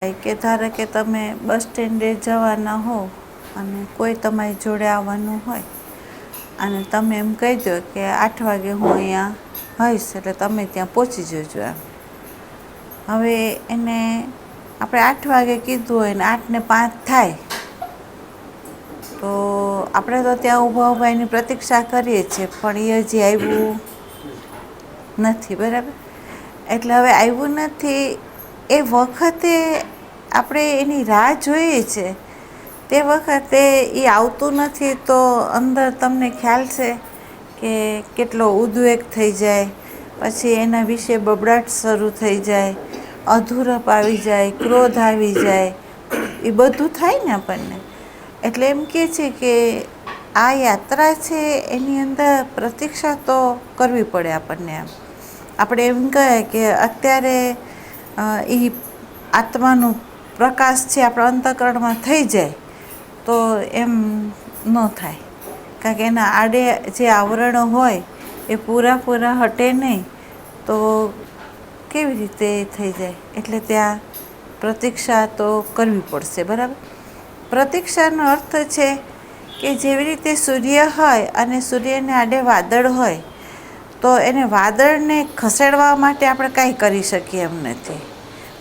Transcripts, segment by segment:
કે ધારો કે તમે બસ સ્ટેન્ડે જવાના હો અને કોઈ તમારી જોડે આવવાનું હોય અને તમે એમ કહી દો કે 8 વાગે હું અહીંયા હોઈશ એટલે તમે ત્યાં પહોંચી જજો એમ. હવે એને આપણે 8 વાગે કીધું હોય ને 8:05 થાય તો આપણે તો ત્યાં ઊભા એની પ્રતીક્ષા કરીએ છીએ, પણ એ હજી આવ્યું નથી. બરાબર, એટલે હવે આવ્યું નથી એ વખતે આપણે એની રાહ જોઈએ છે. તે વખતે એ આવતું નથી તો અંદર તમને ખ્યાલ છે કે કેટલો ઉદ્વેગ થઈ જાય, પછી એના વિશે બબડાટ શરૂ થઈ જાય, અધૂરપ આવી જાય, ક્રોધ આવી જાય, એ બધું થાય ને આપણને. એટલે એમ કહે છે કે આ યાત્રા છે એની અંદર પ્રતીક્ષા તો કરવી પડે આપણને. આપણે એમ કહે કે અત્યારે એ આત્માનું પ્રકાશ છે આપણા અંતઃકરણમાં થઈ જાય તો એમ ન થાય, કારણ કે એના આડે જે આવરણો હોય એ પૂરા હટે નહીં તો કેવી રીતે થઈ જાય. એટલે ત્યાં પ્રતીક્ષા તો કરવી પડશે. બરાબર, પ્રતીક્ષાનો અર્થ છે કે જેવી રીતે સૂર્ય હોય અને સૂર્યને આડે વાદળ હોય તો એને વાદળને ખસેડવા માટે આપણે કાંઈ કરી શકીએ એમ નથી,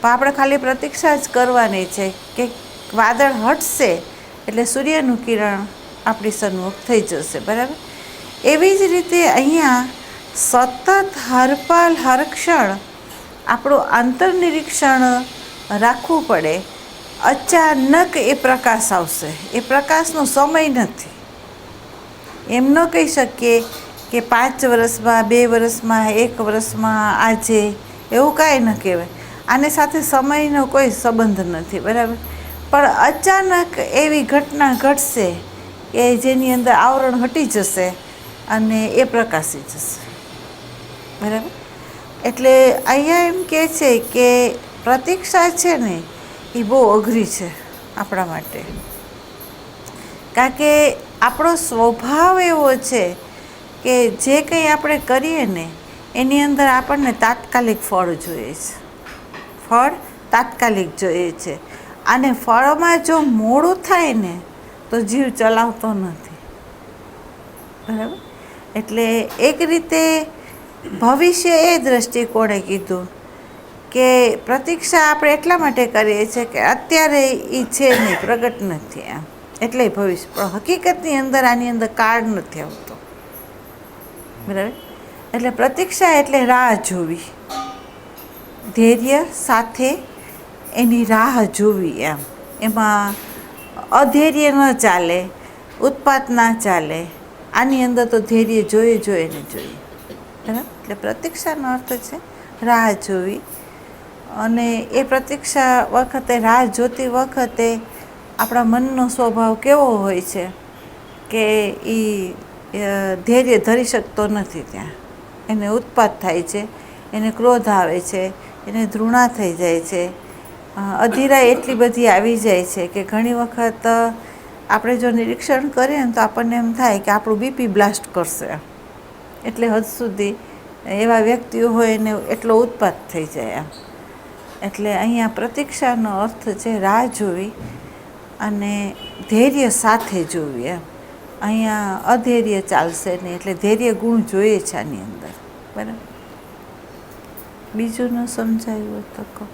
પણ આપણે ખાલી પ્રતીક્ષા જ કરવાની છે કે વાદળ હટશે એટલે સૂર્યનું કિરણ આપણી સન્મુખ થઈ જશે. બરાબર, એવી જ રીતે અહીંયા સતત હરપલ હરક્ષણ આપણું આંતરનિરીક્ષણ રાખવું પડે. અચાનક એ પ્રકાશ આવશે, એ પ્રકાશનો સમય નથી. એમ ન કહી શકીએ કે 5 વર્ષમાં, 2 વર્ષમાં, 1 વર્ષમાં, આજે, એવું કાંઈ ન કહેવાય. આની સાથે સમયનો કોઈ સંબંધ નથી. બરાબર, પણ અચાનક એવી ઘટના ઘટશે કે જેની અંદર આવરણ હટી જશે અને એ પ્રકાશી જશે. બરાબર, એટલે અહીંયા એમ કહે છે કે પ્રતીક્ષા છે ને એ બહુ અઘરી છે આપણા માટે, કારણ કે આપણો સ્વભાવ એવો છે કે જે કંઈ આપણે કરીએ ને એની અંદર આપણને તાત્કાલિક ફળ જોઈએ છે. ફળ તાત્કાલિક જોઈએ છે, અને ફળમાં જો મોડું થાય ને તો જીવ ચલાવતો નથી. બરાબર, એટલે એક રીતે ભવિષ્ય એ દ્રષ્ટિકોણે કીધું કે પ્રતીક્ષા આપણે એટલા માટે કરીએ છીએ કે અત્યારે એ છે નહીં, પ્રગટ નથી એમ, એટલે ભવિષ્ય. પણ હકીકતની અંદર આની અંદર કાળ નથી આવતો. બરાબર, એટલે પ્રતીક્ષા એટલે રાહ જોવી, ધૈર્ય સાથે એની રાહ જોવી એમ. એમાં અધૈર્ય ન ચાલે, ઉત્પાત ના ચાલે. આની અંદર તો ધૈર્ય જોઈએ ને જોઈએ. બરાબર, એટલે પ્રતીક્ષાનો અર્થ છે રાહ જોવી. અને એ પ્રતીક્ષા વખતે, રાહ જોતી વખતે આપણા મનનો સ્વભાવ કેવો હોય છે કે એ ધૈર્ય ધરી શકતો નથી. ત્યાં એને ઉત્પાત થાય છે, એને ક્રોધ આવે છે, એને ધૃણા થઈ જાય છે, અધીરાઈ એટલી બધી આવી જાય છે કે ઘણી વખત આપણે જો નિરીક્ષણ કરીએ ને તો આપણને એમ થાય કે આપણું બીપી બ્લાસ્ટ કરશે. એટલે હદ સુધી એવા વ્યક્તિઓ હોય એને એટલો ઉત્પાત થઈ જાય એમ. એટલે અહીંયા પ્રતીક્ષાનો અર્થ છે રાહ જોવી અને ધૈર્ય સાથે જોવી એમ. અહીંયા અધૈર્ય ચાલશે નહીં, એટલે ધૈર્ય ગુણ જોઈએ છે આની અંદર. બરાબર, બીજું ન સમજાયું હોય તો કહો.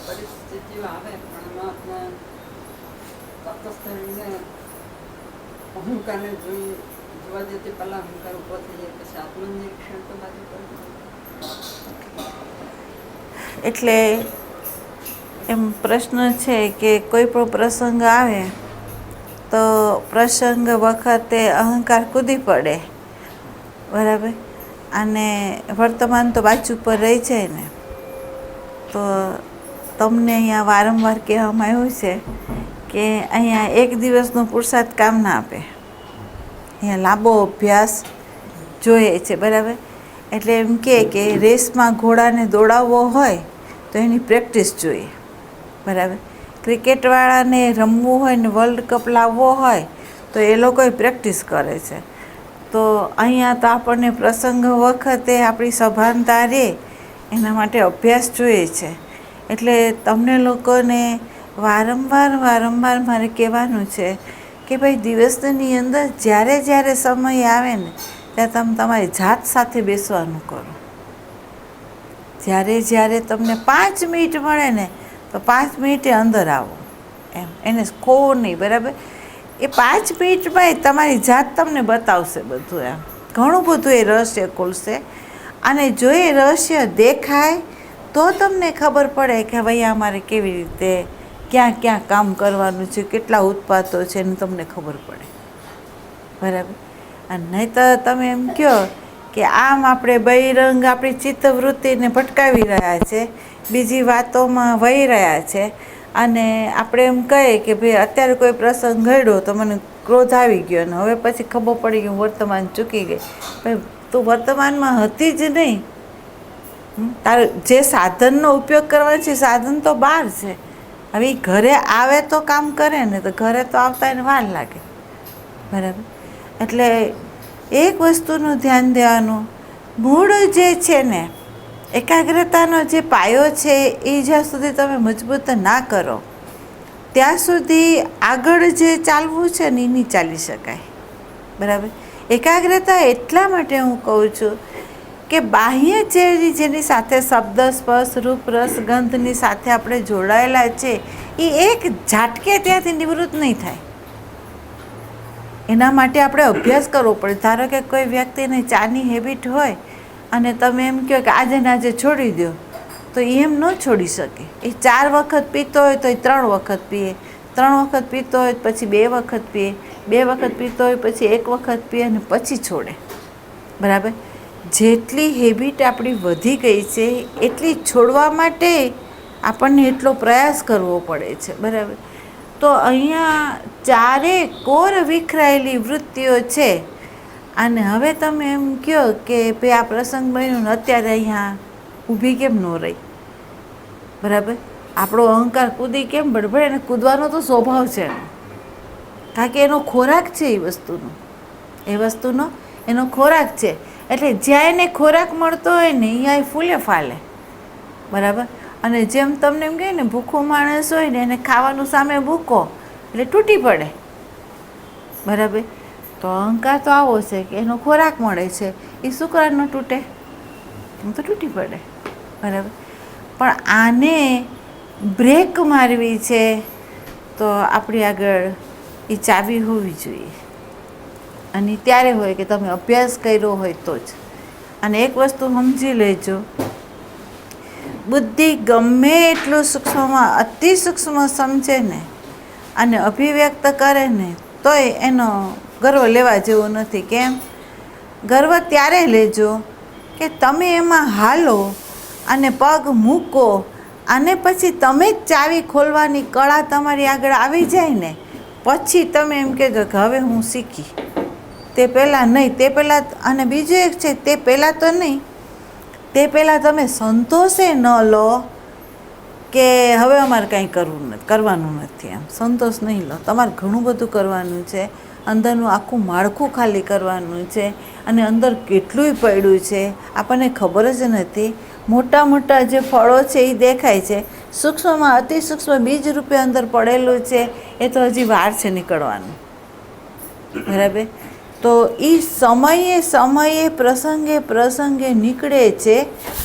પરિસ્થિતિઓ આવે પણ એમાં તટસ્થ રહીને અહંકારને જોવા જતી પહેલા અહંકાર ઉભો થઈ જાય, પછી આત્મનિરીક્ષણ તો બાજુ કરવું. એટલે એમ પ્રશ્ન છે કે કોઈ પણ પ્રસંગ આવે તો પ્રસંગ વખતે અહંકાર કૂદી પડે. બરાબર, અને વર્તમાન તો બાજુ પર રહી જાય ને. તો તમને અહીંયા વારંવાર કહેવામાં આવ્યું છે કે અહીંયા એક દિવસનો પુરુષાર્થ કામ ના આપે, અહીંયા લાંબો અભ્યાસ જોઈએ છે. બરાબર, એટલે એમ કે રેસમાં ઘોડાને દોડાવવો હોય તો એની પ્રેક્ટિસ જોઈએ. બરાબર, ક્રિકેટવાળાને રમવું હોય ને વર્લ્ડ કપ લાવવો હોય તો એ લોકોએ પ્રેક્ટિસ કરે છે. તો અહીંયા તો આપણને પ્રસંગ વખતે આપણી સભાનતા રહે એના માટે અભ્યાસ જોઈએ છે. એટલે તમને લોકોને વારંવાર મારે કહેવાનું છે કે ભાઈ દિવસની અંદર જ્યારે સમય આવે ને ત્યારે તમે તમારી જાત સાથે બેસવાનું કરો. જ્યારે તમને 5 મિનિટ મળે ને તો 5 મિનિટે અંદર આવો, એમ એને ખોવો નહીં, બરાબર. એ 5 મિનિટમાં તમારી જાત તમને બતાવશે બધું, એમ ઘણું બધું એ રહસ્ય ખોલશે. અને જો એ રહસ્ય દેખાય તો તમને ખબર પડે કે ભાઈ અમારે કેવી રીતે ક્યાં કામ કરવાનું છે, કેટલા ઉત્પાદો છે એનું તમને ખબર પડે, બરાબર. અને નહીં તો તમે એમ કહો કે આમ આપણે બહિરંગ આપણી ચિત્તવૃત્તિને ભટકાવી રહ્યા છે, બીજી વાતોમાં વહી રહ્યા છે, અને આપણે એમ કહીએ કે ભાઈ અત્યારે કોઈ પ્રસંગ ઘડ્યો તો મને ક્રોધ આવી ગયો અને હવે પછી ખબર પડી કે હું વર્તમાન ચૂકી ગઈ. ભાઈ તું વર્તમાનમાં હતી જ નહીં. તારે જે સાધનનો ઉપયોગ કરવાનો છે સાધન તો બહાર છે. હવે ઘરે આવે તો કામ કરે ને, તો ઘરે તો આવતા એને વાર લાગે, બરાબર. એટલે એક વસ્તુનું ધ્યાન દેવાનું, મૂળ જે છે ને એકાગ્રતાનો જે પાયો છે એ જ્યાં સુધી તમે મજબૂત ના કરો ત્યાં સુધી આગળ જે ચાલવું છે ને એ નહીં ચાલી શકાય, બરાબર. એકાગ્રતા એટલા માટે હું કહું છું કે બાહ્ય જેની સાથે શબ્દ, સ્પર્શ, રૂપ, રસ, ગંધની સાથે આપણે જોડાયેલા છે એ એક ઝાટકે ત્યાંથી નિવૃત્ત નહીં થાય. એના માટે આપણે અભ્યાસ કરવો પડે. ધારો કે કોઈ વ્યક્તિને ચાની હેબિટ હોય અને તમે એમ કહો કે આજે ને આજે છોડી દો, તો એ એમ ન છોડી શકે. એ 4 વખત પીતો હોય તો એ 3 વખત પીએ, 3 વખત પીતો હોય પછી 2 વખત પીએ, 2 વખત પીતો હોય પછી 1 વખત પીએ અને પછી છોડે, બરાબર. જેટલી હેબિટ આપણી વધી ગઈ છે એટલી છોડવા માટે આપણને એટલો પ્રયાસ કરવો પડે છે, બરાબર. તો અહીંયા 4 કોર વિખરાયેલી વૃત્તિઓ છે. અને હવે તમે એમ કહો કે ભાઈ આ પ્રસંગ બન્યો ને અત્યારે અહીંયા ઊભી કેમ ન રહી, બરાબર. આપણો અહંકાર કૂદી કેમ બળબડે, એને કૂદવાનો તો સ્વભાવ છે, કારણ કે એનો ખોરાક છે એ વસ્તુનો એનો ખોરાક છે. એટલે જ્યાં એને ખોરાક મળતો હોય ને અહીંયા એ ફૂલે ફાલે, બરાબર. અને જેમ તમને એમ કહે ને ભૂખો માણસ હોય ને એને ખાવાનું સામે મૂકો એટલે તૂટી પડે, બરાબર. તો અહંકાર તો આવો છે કે એનો ખોરાક મળે છે, એ શું કરે ન તૂટે, એમ તો તૂટી પડે, બરાબર. પણ આને બ્રેક મારવી છે તો આપણી આગળ એ ચાવી હોવી જોઈએ. અને ત્યારે હોય કે તમે અભ્યાસ કર્યો હોય તો જ. અને એક વસ્તુ સમજી લેજો, બુદ્ધિ ગમે એટલું સૂક્ષ્મમાં અતિ સૂક્ષ્મ સમજે ને અને અભિવ્યક્ત કરે ને તોય એનો ગર્વ લેવા જેવો નથી. કેમ? ગર્વ ત્યારે લેજો કે તમે એમાં હાલો અને પગ મૂકો અને પછી તમે જ ચાવી ખોલવાની કળા તમારી આગળ આવી જાય ને પછી તમે એમ કહેજો કે હવે હું શીખી. તે પહેલાં નહીં, તે પહેલાં. અને બીજું એક છે, તે પહેલાં તો નહીં, તે પહેલાં તમે સંતોષે ન લો કે હવે અમારે કાંઈ કરવાનું નથી, એમ સંતોષ નહીં લો. તમારે ઘણું બધું કરવાનું છે, અંદરનું આખું માળખું ખાલી કરવાનું છે, અને અંદર કેટલુંય પડ્યું છે આપણને ખબર જ નથી. મોટા જે ફળો છે એ દેખાય છે, સૂક્ષ્મમાં અતિ સૂક્ષ્મ બીજ રૂપે અંદર પડેલું છે એ તો હજી વાર છે નીકળવાનું, બરાબર. તો એ સમયે પ્રસંગે નીકળે છે.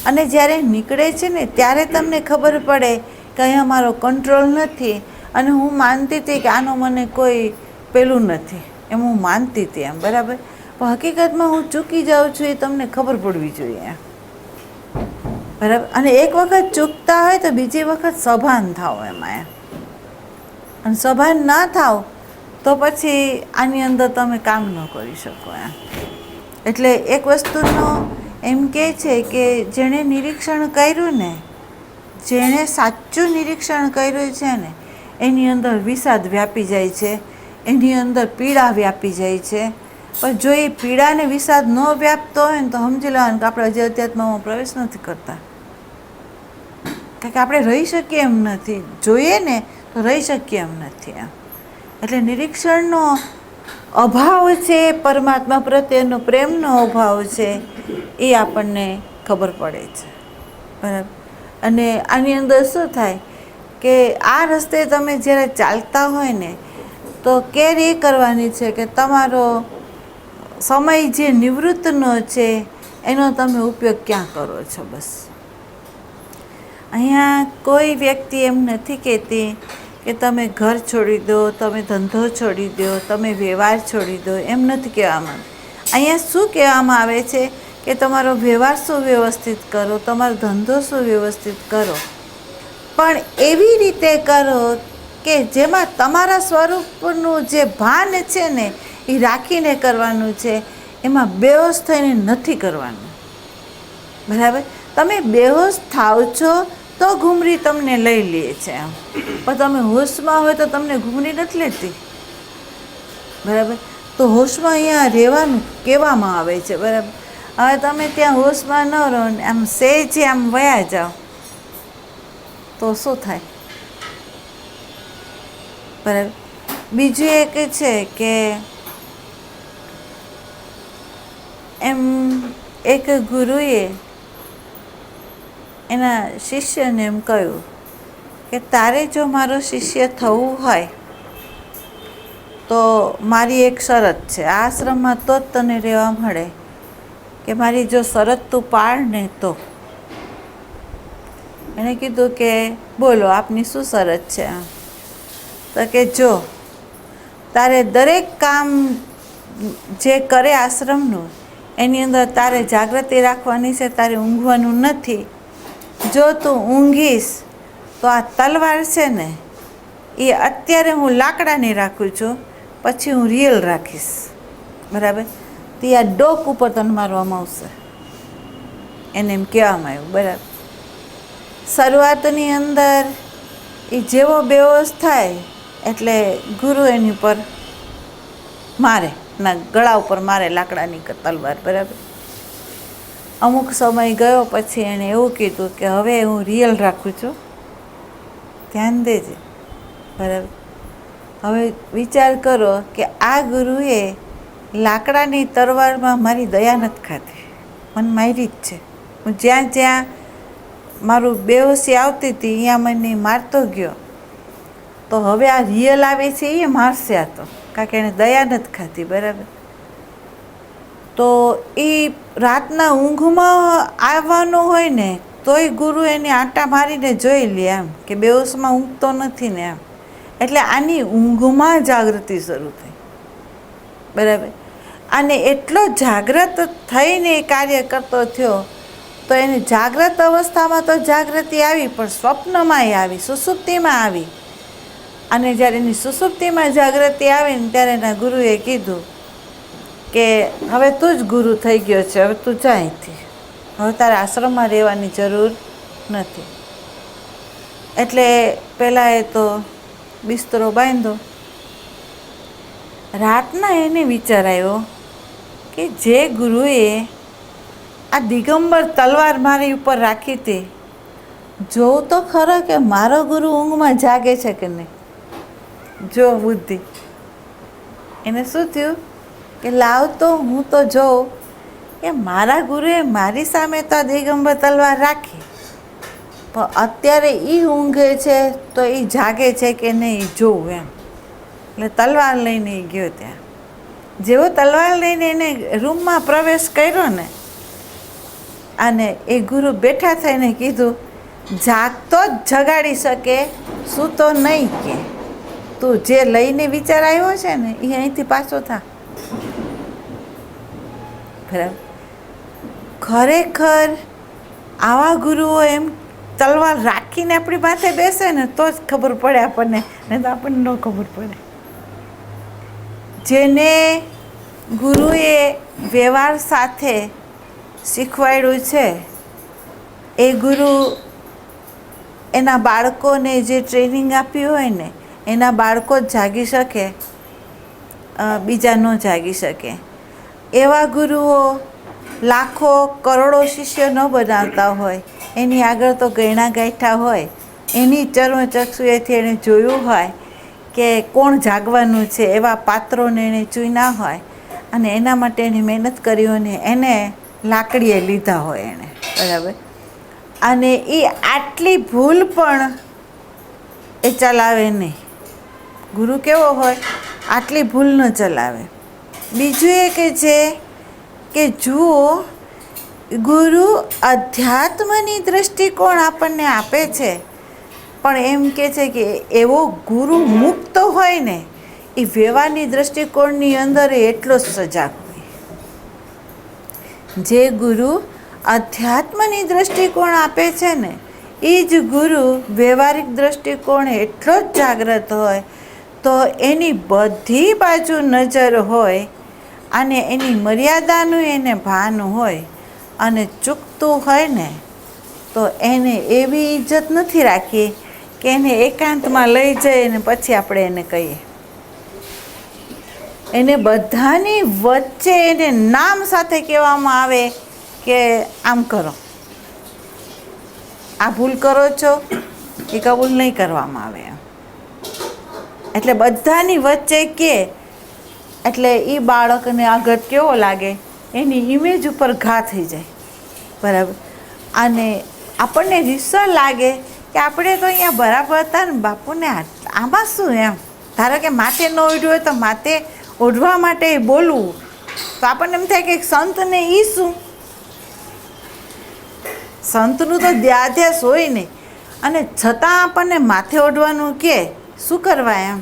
અને જ્યારે નીકળે છે ને ત્યારે તમને ખબર પડે કે અહીંયા મારો કંટ્રોલ નથી. અને હું માનતી હતી કે આનો મને કોઈ પેલું નથી, એમ હું માનતી હતી, એમ બરાબર. પણ હકીકતમાં હું ચૂકી જાઉં છું એ તમને ખબર પડવી જોઈએ, બરાબર. અને એક વખત ચૂકતા હોય તો બીજી વખત સભાન થાવ એમાં, અને સભાન ના થાવ તો પછી આની અંદર તમે કામ ન કરી શકો, એમ. એટલે એક વસ્તુનો એમ કહે છે કે જેણે નિરીક્ષણ કર્યું ને, જેણે સાચું નિરીક્ષણ કર્યું છે ને એની અંદર વિષાદ વ્યાપી જાય છે, એની અંદર પીડા વ્યાપી જાય છે. પણ જો એ પીડાને વિષાદ ન વ્યાપતો હોય ને તો સમજી લેવાનું કે આપણે હજી અધ્યાત્મમાં પ્રવેશ નથી કરતા, કારણ કે આપણે રહી શકીએ એમ નથી. જોઈએ ને તો રહી શકીએ એમ નથી, એમ. એટલે નિરીક્ષણનો અભાવ છે, પરમાત્મા પ્રત્યેનો પ્રેમનો અભાવ છે, એ આપણને ખબર પડે છે, બરાબર. અને આની અંદર શું થાય કે આ રસ્તે તમે જ્યારે ચાલતા હોય ને તો કેર એ કરવાની છે કે તમારો સમય જે નિવૃત્તનો છે એનો તમે ઉપયોગ ક્યાં કરો છો. બસ અહીંયા કોઈ વ્યક્તિ એમ નથી કહેતી કે તમે ઘર છોડી દો, તમે ધંધો છોડી દો, તમે વ્યવહાર છોડી દો, એમ નથી કહેવામાં. અહીંયા શું કહેવામાં આવે છે કે તમારો વ્યવહાર સુવ્યવસ્થિત કરો, તમારો ધંધો સુવ્યવસ્થિત કરો, પણ એવી રીતે કરો કે જેમાં તમારા સ્વરૂપનું જે ભાન છે ને એ રાખીને કરવાનું છે. એમાં બેહોશ થઈને નથી કરવાનું. બરાબર? તમે બેહોશ થાવ છો તો ઘૂમરી તમને લઈ લે છે આમ, પણ તમે હોશમાં હોય તો તમને ઘૂમરી નથી લેતી. બરાબર? તો હોશમાં અહીંયા રહેવાનું કહેવામાં આવે છે. બરાબર? હવે તમે ત્યાં હોશમાં ન રહો ને આમ સહેજે આમ વયા જાઓ તો શું થાય? બરાબર? બીજું એક છે કે એમ એક ગુરુએ એના શિષ્યને એમ કહ્યું કે તારે જો મારો શિષ્ય થવું હોય તો મારી એક શરત છે, આ આશ્રમમાં તો જ તને રહેવા મળે, કે મારી જો શરત તું પાળ ને તો. એણે કીધું કે બોલો આપની શું શરત છે? તો કે જો તારે દરેક કામ જે કરે આશ્રમનું એની અંદર તારે જાગૃતિ રાખવાની છે, તારે ઊંઘવાનું નથી. જો તું ઊંઘીશ તો આ તલવાર છે ને એ અત્યારે હું લાકડાની રાખું છું, પછી હું રિયલ રાખીશ. બરાબર? તો આ ડોક ઉપર તને મારવામાં આવશે, એને એમ કહેવામાં આવ્યું. બરાબર? શરૂઆતની અંદર એ જેવો બેહોશ થાય એટલે ગુરુ એની ઉપર મારે, ના ગળા ઉપર મારે લાકડાની તલવાર. બરાબર? અમુક સમય ગયો પછી એણે એવું કીધું કે હવે હું રિયલ રાખું છું, ધ્યાન દેજે. બરાબર? હવે વિચાર કરો કે આ ગુરુએ લાકડાની તલવારમાં મારી દયા નથી ખાધી, મને મારી જ છે. હું જ્યાં જ્યાં મારું બેહોશી આવતી હતી અહીંયા મને મારતો ગયો, તો હવે આ રિયલ આવે છે એ મારશે આ તો, કારણ કે એણે દયા નથી ખાધી. બરાબર? તો એ રાતના ઊંઘમાં આવવાનો હોય ને તોય ગુરુ એને આંટા મારીને જોઈ લે એમ કે બેહોશમાં ઊંઘતો નથી ને એમ. એટલે આની ઊંઘમાં જાગૃતિ શરૂ થઈ. બરાબર? અને એટલો જાગ્રત થઈને કાર્ય કરતો થયો તો એને જાગ્રત અવસ્થામાં તો જાગૃતિ આવી, પણ સ્વપ્નમાંય આવી, સુષુપ્તિમાં આવી. અને જ્યારે એની સુષુપ્તિમાં જાગૃતિ આવે ને ત્યારે એના ગુરુએ કીધું કે હવે તું જ ગુરુ થઈ ગયો છે, હવે તું જા અહીંથી, હવે તારે આશ્રમમાં રહેવાની જરૂર નથી. એટલે પહેલાં એ તો બિસ્તરો બાંધ્યો. રાતના એને વિચાર આવ્યો કે જે ગુરુએ આ દિગંબર તલવાર મારી ઉપર રાખી હતી, જોઉં તો ખરા કે મારો ગુરુ ઊંઘમાં જાગે છે કે નહીં. જો બુદ્ધિ એને શું થયું કે લાવ તો હું તો જોઉં કે મારા ગુરુએ મારી સામે તો આ દિગંબર તલવાર રાખી, પણ અત્યારે એ ઊંઘે છે તો એ જાગે છે કે નહીં એ જોવું એમ. એટલે તલવાર લઈને એ ગયો ત્યાં. જેવો તલવાર લઈને એને રૂમમાં પ્રવેશ કર્યો ને, અને એ ગુરુ બેઠા થઈને કીધું જાગતો જ જગાડી શકે, સૂતો નહીં, કે તું જે લઈને વિચાર આવ્યો છે ને એ અહીંથી પાછો થા. બરાબર? ખરેખર આવા ગુરુઓ એમ તલવાર રાખીને આપણી માથે બેસે ને તો જ ખબર પડે આપણને, નહીં તો આપણને ન ખબર પડે. જેને ગુરુએ વ્યવહાર સાથે શીખવાડ્યું છે એ ગુરુ એના બાળકોને જે ટ્રેનિંગ આપ્યું હોય ને એના બાળકો જ જાગી શકે, બીજા ન જાગી શકે. એવા ગુરુઓ લાખો કરોડો શિષ્ય ન બનાવતા હોય, એની આગળ તો ગયણા ગાંઠા હોય, એની ચર્મચક્ષુએથી એણે જોયું હોય કે કોણ જાગવાનું છે, એવા પાત્રોને એણે ચૂન્યા હોય અને એના માટે એની મહેનત કરી હોય ને એને લાકડીએ લીધા હોય એણે. બરાબર? અને એ આટલી ભૂલ પણ એ ચલાવે નહીં. ગુરુ કેવો હોય, આટલી ભૂલ ન ચલાવે. બીજું એ કે છે કે જુઓ, ગુરુ અધ્યાત્મની દૃષ્ટિકોણ આપણને આપે છે, પણ એમ કે છે કે એવો ગુરુ મુક્ત હોય ને એ વ્યવહારની દૃષ્ટિકોણની અંદર એટલો જ સજાગ હોય. જે ગુરુ અધ્યાત્મની દૃષ્ટિકોણ આપે છે ને એ જ ગુરુ વ્યવહારિક દૃષ્ટિકોણ એટલો જ જાગ્રત હોય, તો એની બધી બાજુ નજર હોય અને એની મર્યાદાનું એને ભાન હોય, અને ચૂકતું હોય ને તો એને એવી ઇજ્જત નથી રાખી કે એને એકાંતમાં લઈ જઈએ ને પછી આપણે એને કહીએ. એને બધાની વચ્ચે એને નામ સાથે કહેવામાં આવે કે આમ કરો, આ ભૂલ કરો છો એ કબૂલ નહીં કરવામાં આવે. એટલે બધાની વચ્ચે કે એટલે એ બાળકને આગળ કેવો લાગે, એની ઇમેજ ઉપર ઘા થઈ જાય. બરાબર. અને આપણને રીસર લાગે કે આપણે તો અહીંયા બરાબર હતા ને બાપુને આમાં શું એમ. ધારો કે માથે ન ઓઢ્યું હોય તો માથે ઓઢવા માટે બોલવું, તો આપણને એમ થાય કે સંતને એ શું, સંતનું તો ધ્યાધ્યાસ હોય નહીં, અને છતાં આપણને માથે ઓઢવાનું કે શું કરવા એમ.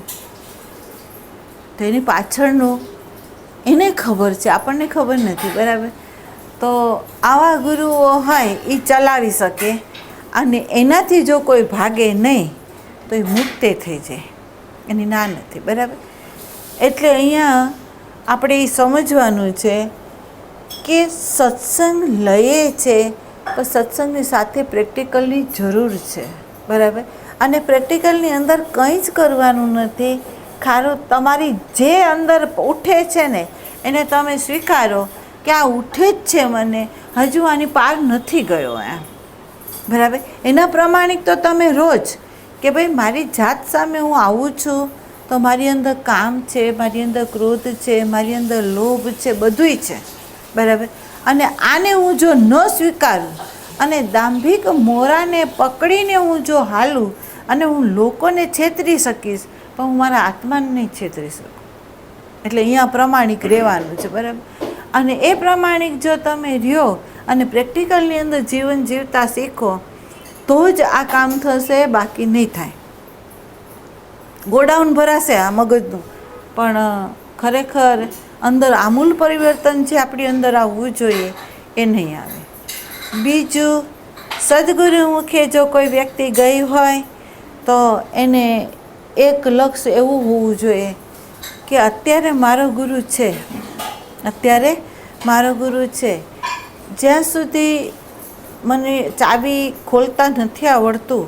તો એની પાછળનું એને ખબર છે, આપણને ખબર નથી. બરાબર. તો આવા ગુરુઓ હોય એ ચલાવી શકે, અને એનાથી જો કોઈ ભાગે નહીં તો એ મુક્તે થઈ જાય, એની ના નથી. બરાબર. એટલે અહીંયા આપણે એ સમજવાનું છે કે સત્સંગ લઈએ છે પણ સત્સંગની સાથે પ્રેક્ટિકલની જરૂર છે. બરાબર. અને પ્રેક્ટિકલની અંદર કંઈ જ કરવાનું નથી. ખારું તમારી જે અંદર ઉઠે છે ને એને તમે સ્વીકારો કે આ ઉઠે જ છે, મને હજુ આની પાર નથી ગયો એમ. બરાબર. એના પ્રમાણિક તો તમે રોજ કે ભાઈ મારી જાત સામે હું આવું છું તો મારી અંદર કામ છે, મારી અંદર ક્રોધ છે, મારી અંદર લોભ છે, બધુંય છે. બરાબર. અને આને હું જો ન સ્વીકારું અને દાંભિક મોરાને પકડીને હું જો હાલું અને હું લોકોને છેતરી શકીશ પણ હું મારા આત્માને નહીં છેતરી શકું. એટલે અહીંયા પ્રમાણિક રહેવાનું છે. બરાબર. અને એ પ્રમાણિક જો તમે રહ્યો અને પ્રેક્ટિકલની અંદર જીવન જીવતા શીખો તો જ આ કામ થશે, બાકી નહીં થાય. ગોડાઉન ભરાશે આ મગજનું, પણ ખરેખર અંદર આમૂલ પરિવર્તન જે આપણી અંદર આવવું જોઈએ એ નહીં આવે. બીજું, સદગુરુ મુખે જો કોઈ વ્યક્તિ ગઈ હોય તો એને એક લક્ષ્ય એવું હોવું જોઈએ કે અત્યારે મારો ગુરુ છે, અત્યારે મારો ગુરુ છે. જ્યાં સુધી મને ચાવી ખોલતા નથી આવડતું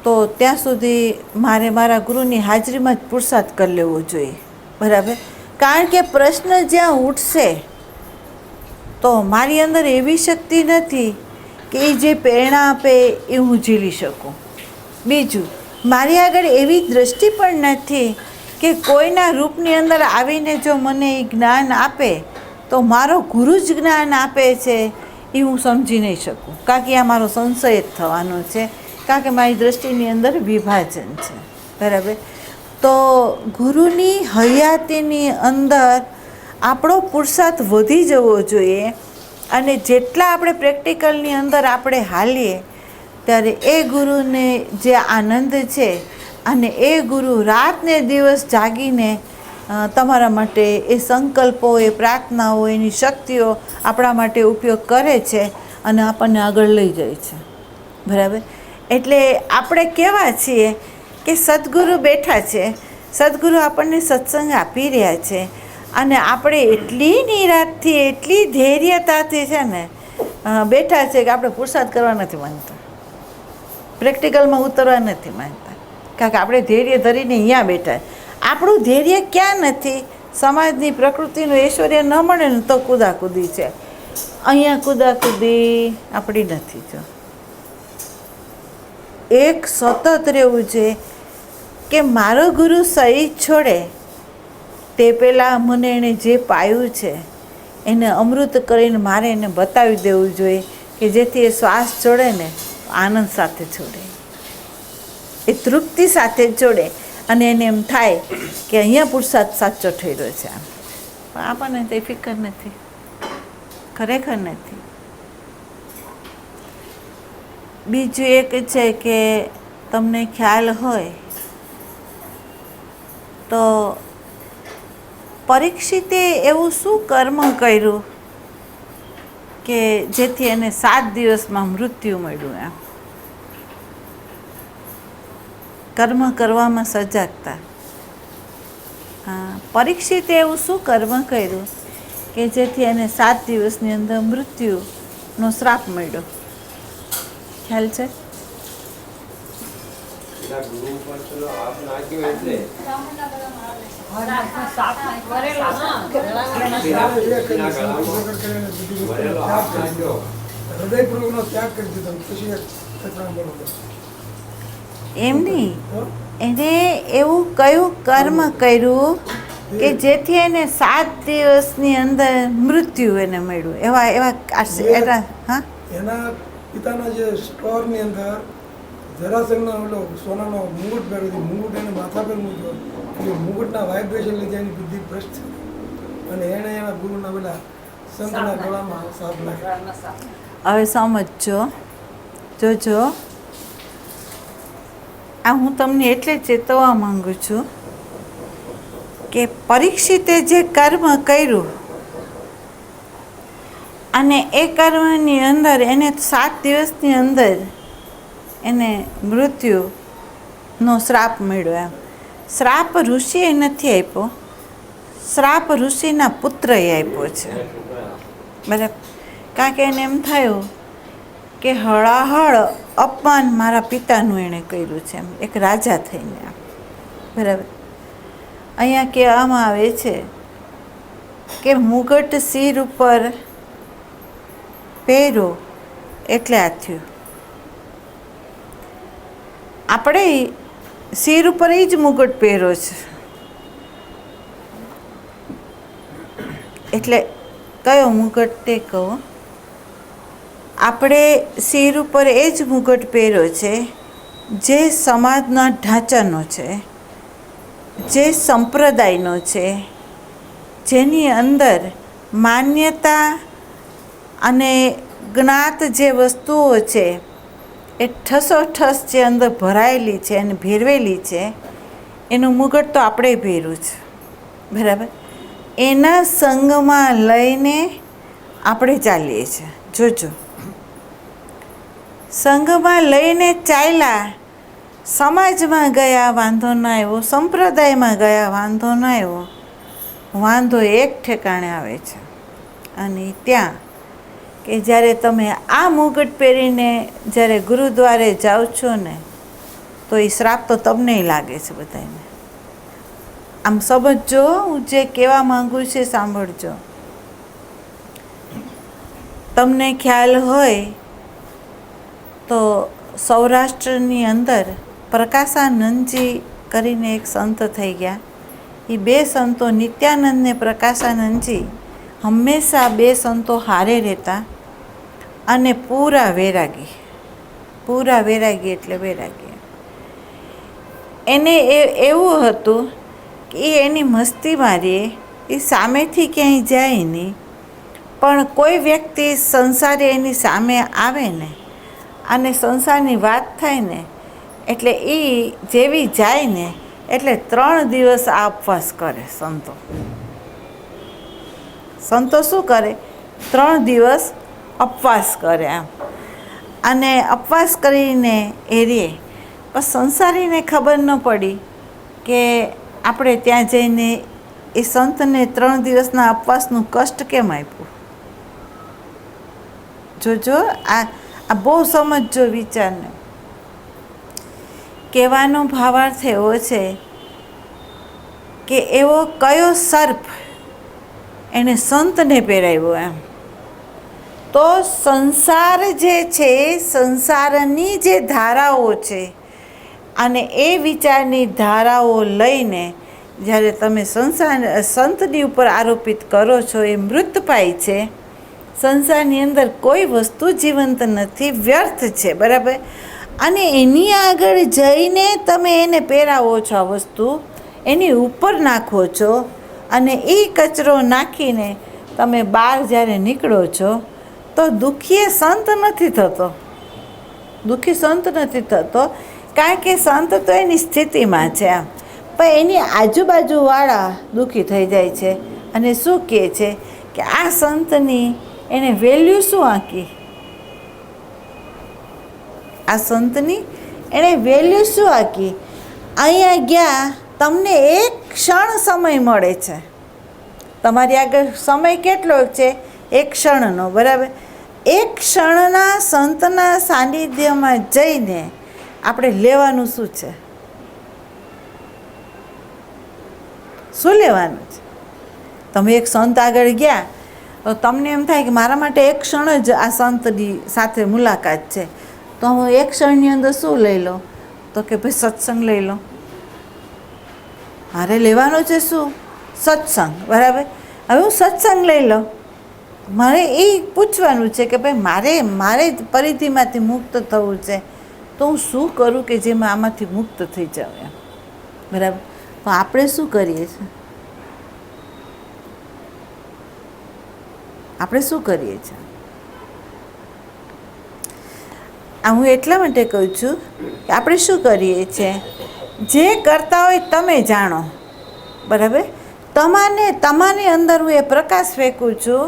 તો ત્યાં સુધી મારે મારા ગુરુની હાજરીમાં જ પુરુષાર્થ કરી લેવો જોઈએ. બરાબર. કારણ કે પ્રશ્ન જ્યાં ઉઠશે તો મારી અંદર એવી શક્તિ નથી કે એ જે પ્રેરણા આપે એ હું ઝીલી શકું. બીજું, મારી આગળ એવી દૃષ્ટિ પણ નથી કે કોઈના રૂપની અંદર આવીને જો મને એ જ્ઞાન આપે તો મારો ગુરુ જ જ્ઞાન આપે છે એ હું સમજી નહીં શકું, કારણ કે આ મારો સંશય જ થવાનો છે, કારણ કે મારી દૃષ્ટિની અંદર વિભાજન છે. બરાબર. તો ગુરુની હયાતીની અંદર આપણો પુરુષાર્થ વધી જવો જોઈએ, અને જેટલા આપણે પ્રેક્ટિકલની અંદર આપણે હાલીએ ત્યારે એ ગુરુને જે આનંદ છે, અને એ ગુરુ રાત ને દિવસ જાગીને તમારા માટે એ સંકલ્પો, એ પ્રાર્થનાઓ, એની શક્તિઓ આપણા માટે ઉપયોગ કરે છે અને આપણને આગળ લઈ જાય છે. બરાબર. એટલે આપણે કેવા છીએ કે સદગુરુ બેઠા છે, સદગુરુ આપણને સત્સંગ આપી રહ્યા છે, અને આપણે એટલી નિરાતથી, એટલી ધૈર્યતાથી છે ને બેઠા છે કે આપણે પુરુષાર્થ કરવા નથી માંગતા, પ્રેક્ટિકલમાં ઉતરવા નથી માંગતા, કારણ કે આપણે ધૈર્ય ધરીને અહીંયા બેઠા. આપણું ધૈર્ય ક્યાં નથી, સમાજની પ્રકૃતિનું ઐશ્વર્ય ન મળે ને તો કૂદાકૂદી છે, અહીંયા કૂદાકૂદી આપણી નથી. જો એક સતત રહેવું છે કે મારો ગુરુ સહી છોડે તે પહેલાં મને એણે જે પાયું છે એને અમૃત કરીને મારે એને બતાવી દેવું જોઈએ કે જેથી એ શ્વાસ છોડે ને આનંદ સાથે છોડે, એ તૃપ્તિ સાથે જોડે અને એને એમ થાય કે અહીંયા પુરુષાર્થ સાચો થઈ રહ્યો છે. આમ પણ આપણને તો ફિકર નથી, ખરેખર નથી. બીજું એક છે કે તમને ખ્યાલ હોય તો પરીક્ષિતે એવું શું કર્મ કર્યું કે જેથી એને 7 દિવસમાં મૃત્યુ મળ્યું? એમ કર્મ કરવામાં સજાગતા. હા, પરીક્ષિતે એવું શું કર્મ કર્યું કે જેથી એને 7 દિવસની અંદર મૃત્યુનો શ્રાપ મળ્યો? ખ્યાલ છે? એમ નહીં, એને એવું કયું કર્મ કર્યું કે જેથી એને 7 દિવસની અંદર મૃત્યુ એને મળ્યું? એવા હા, એના પિતાના જે સ્ટોરની અંદર જરાસંઘનો ઓલો સોનાનો મુગુટ પહેર્યો હતો, મુગુટ એને માથા પર મૂક્યો, એટલે મુગુટના વાઇબ્રેશન લીધે એની બુદ્ધિ ભ્રષ્ટ થઈ અને એણે એના ગુરુના પેલા સંતના ગળામાં સાપ નાખ્યો. હવે સમજો, જોજો, આ હું તમને એટલે ચેતવવા માંગુ છું કે પરીક્ષિતે જે કર્મ કર્યું અને એ કર્મની અંદર એને 7 દિવસની અંદર એને મૃત્યુનો શ્રાપ મળ્યો. એમ શ્રાપ ઋષિએ નથી આપ્યો, શ્રાપ ઋષિના પુત્રએ આપ્યો છે. બરાબર? કારણ કે એને એમ થયું કે હળાહળ અપમાન મારા પિતાનું એણે કર્યું છે, એમ એક રાજા થઈને. બરાબર? અહીંયા કહેવામાં આવે છે કે મુગટ શિર ઉપર પહેરો એટલે આ થયું. આપણે શિર ઉપર એ જ મુગટ પહેરો છે, એટલે કયો મુગટ તે કહો? આપણે શિર ઉપર એ જ મુગટ પહેર્યો છે જે સમાજના ઢાંચાનો છે, જે સંપ્રદાયનો છે, જેની અંદર માન્યતા અને જ્ઞાત જે વસ્તુઓ છે એ ઠસોઠસ જે અંદર ભરાયેલી છે અને ભેરવેલી છે, એનું મુગટ તો આપણે પહેર્યું છે. બરાબર? એના સંગમાં લઈને આપણે ચાલીએ છીએ. જોજો, સંઘમાં લઈને ચાલ્યા, સમાજમાં ગયા વાંધો ન આવ્યો, સંપ્રદાયમાં ગયા વાંધો ન આવ્યો, વાંધો એક ઠેકાણે આવે છે. અને ત્યાં કે જ્યારે તમે આ મુગટ પહેરીને જ્યારે ગુરુદ્વારે જાઓ છો ને, તો એ શ્રાપ તો તમને લાગે છે બધાને. આમ સમજજો, હું જે કહેવા માગું છે સાંભળજો. તમને ખ્યાલ હોય તો સૌરાષ્ટ્રની અંદર પ્રકાશાનંદજી કરીને એક સંત થઈ ગયા. એ 2 સંતો નિત્યાનંદ ને પ્રકાશાનંદજી હંમેશા 2 સંતો હારે રહેતા અને પૂરા વૈરાગી એટલે વૈરાગી. એને એવું હતું કે એની મસ્તી મારીએ, એ સામેથી ક્યાંય જાય નહીં, પણ કોઈ વ્યક્તિ સંસારે એની સામે આવે ને અને સંસારની વાત થાય ને એટલે એ જેવી જાય ને એટલે 3 દિવસ આ ઉપવાસ કરે. સંતો શું કરે? 3 દિવસ ઉપવાસ કરે. આમ અને ઉપવાસ કરીને એ રહે. પણ સંસારીને ખબર ન પડી કે આપણે ત્યાં જઈને એ સંતને 3 દિવસના ઉપવાસનું કષ્ટ કેમ આપ્યું. જોજો, આ બહુ સમજજો વિચારને. કહેવાનો ભાવાર્થ એવો છે કે એવો કયો સર્પ એને સંતને પહેરાવ્યો? એમ તો સંસાર જે છે, સંસારની જે ધારાઓ છે અને એ વિચારની ધારાઓ લઈને જ્યારે તમે સંતની ઉપર આરોપિત કરો છો, એ મૃત પાય છે સંસારની અંદર કોઈ વસ્તુ જીવંત નથી, વ્યર્થ છે, બરાબર. અને એની આગળ જઈને તમે એને પહેરાવો છો, આ વસ્તુ એની ઉપર નાખો છો, અને એ કચરો નાખીને તમે બહાર જ્યારે નીકળો છો તો દુઃખી સંત નથી થતો, દુઃખી સંત નથી થતો, કારણ કે સંત તો એની સ્થિતિમાં છે આમ, પણ એની આજુબાજુવાળા દુઃખી થઈ જાય છે અને શું કહે છે કે આ સંતની એને વેલ્યુ શું આંકી, આ સંતની એણે વેલ્યુ શું આંકી. અહીંયા ગયા તમને એક ક્ષણ સમય મળે છે, તમારી આગળ સમય કેટલો છે, એક ક્ષણનો, બરાબર. એક ક્ષણના સંતના સાનિધ્યમાં જઈને આપણે લેવાનું શું છે, શું લેવાનું છે. તમે એક સંત આગળ ગયા તો તમને એમ થાય કે મારા માટે એક ક્ષણ જ આ સંતની સાથે મુલાકાત છે, તો હું એક ક્ષણની અંદર શું લઈ લો, તો કે ભાઈ સત્સંગ લઈ લો. મારે લેવાનો છે શું, સત્સંગ, બરાબર. હવે હું સત્સંગ લઈ લઉં, મારે એ પૂછવાનું છે કે ભાઈ મારે પરિધિમાંથી મુક્ત થવું છે, તો હું શું કરું કે જેમાં આમાંથી મુક્ત થઈ જાઉં એમ, બરાબર. તો આપણે શું કરીએ છીએ, આપણે શું કરીએ છીએ. આ હું એટલા માટે કહું છું કે આપણે શું કરીએ છીએ, જે કરતા હોય તમે જાણો, બરાબર. તમારી અંદર હું એ પ્રકાશ ફેંકું છું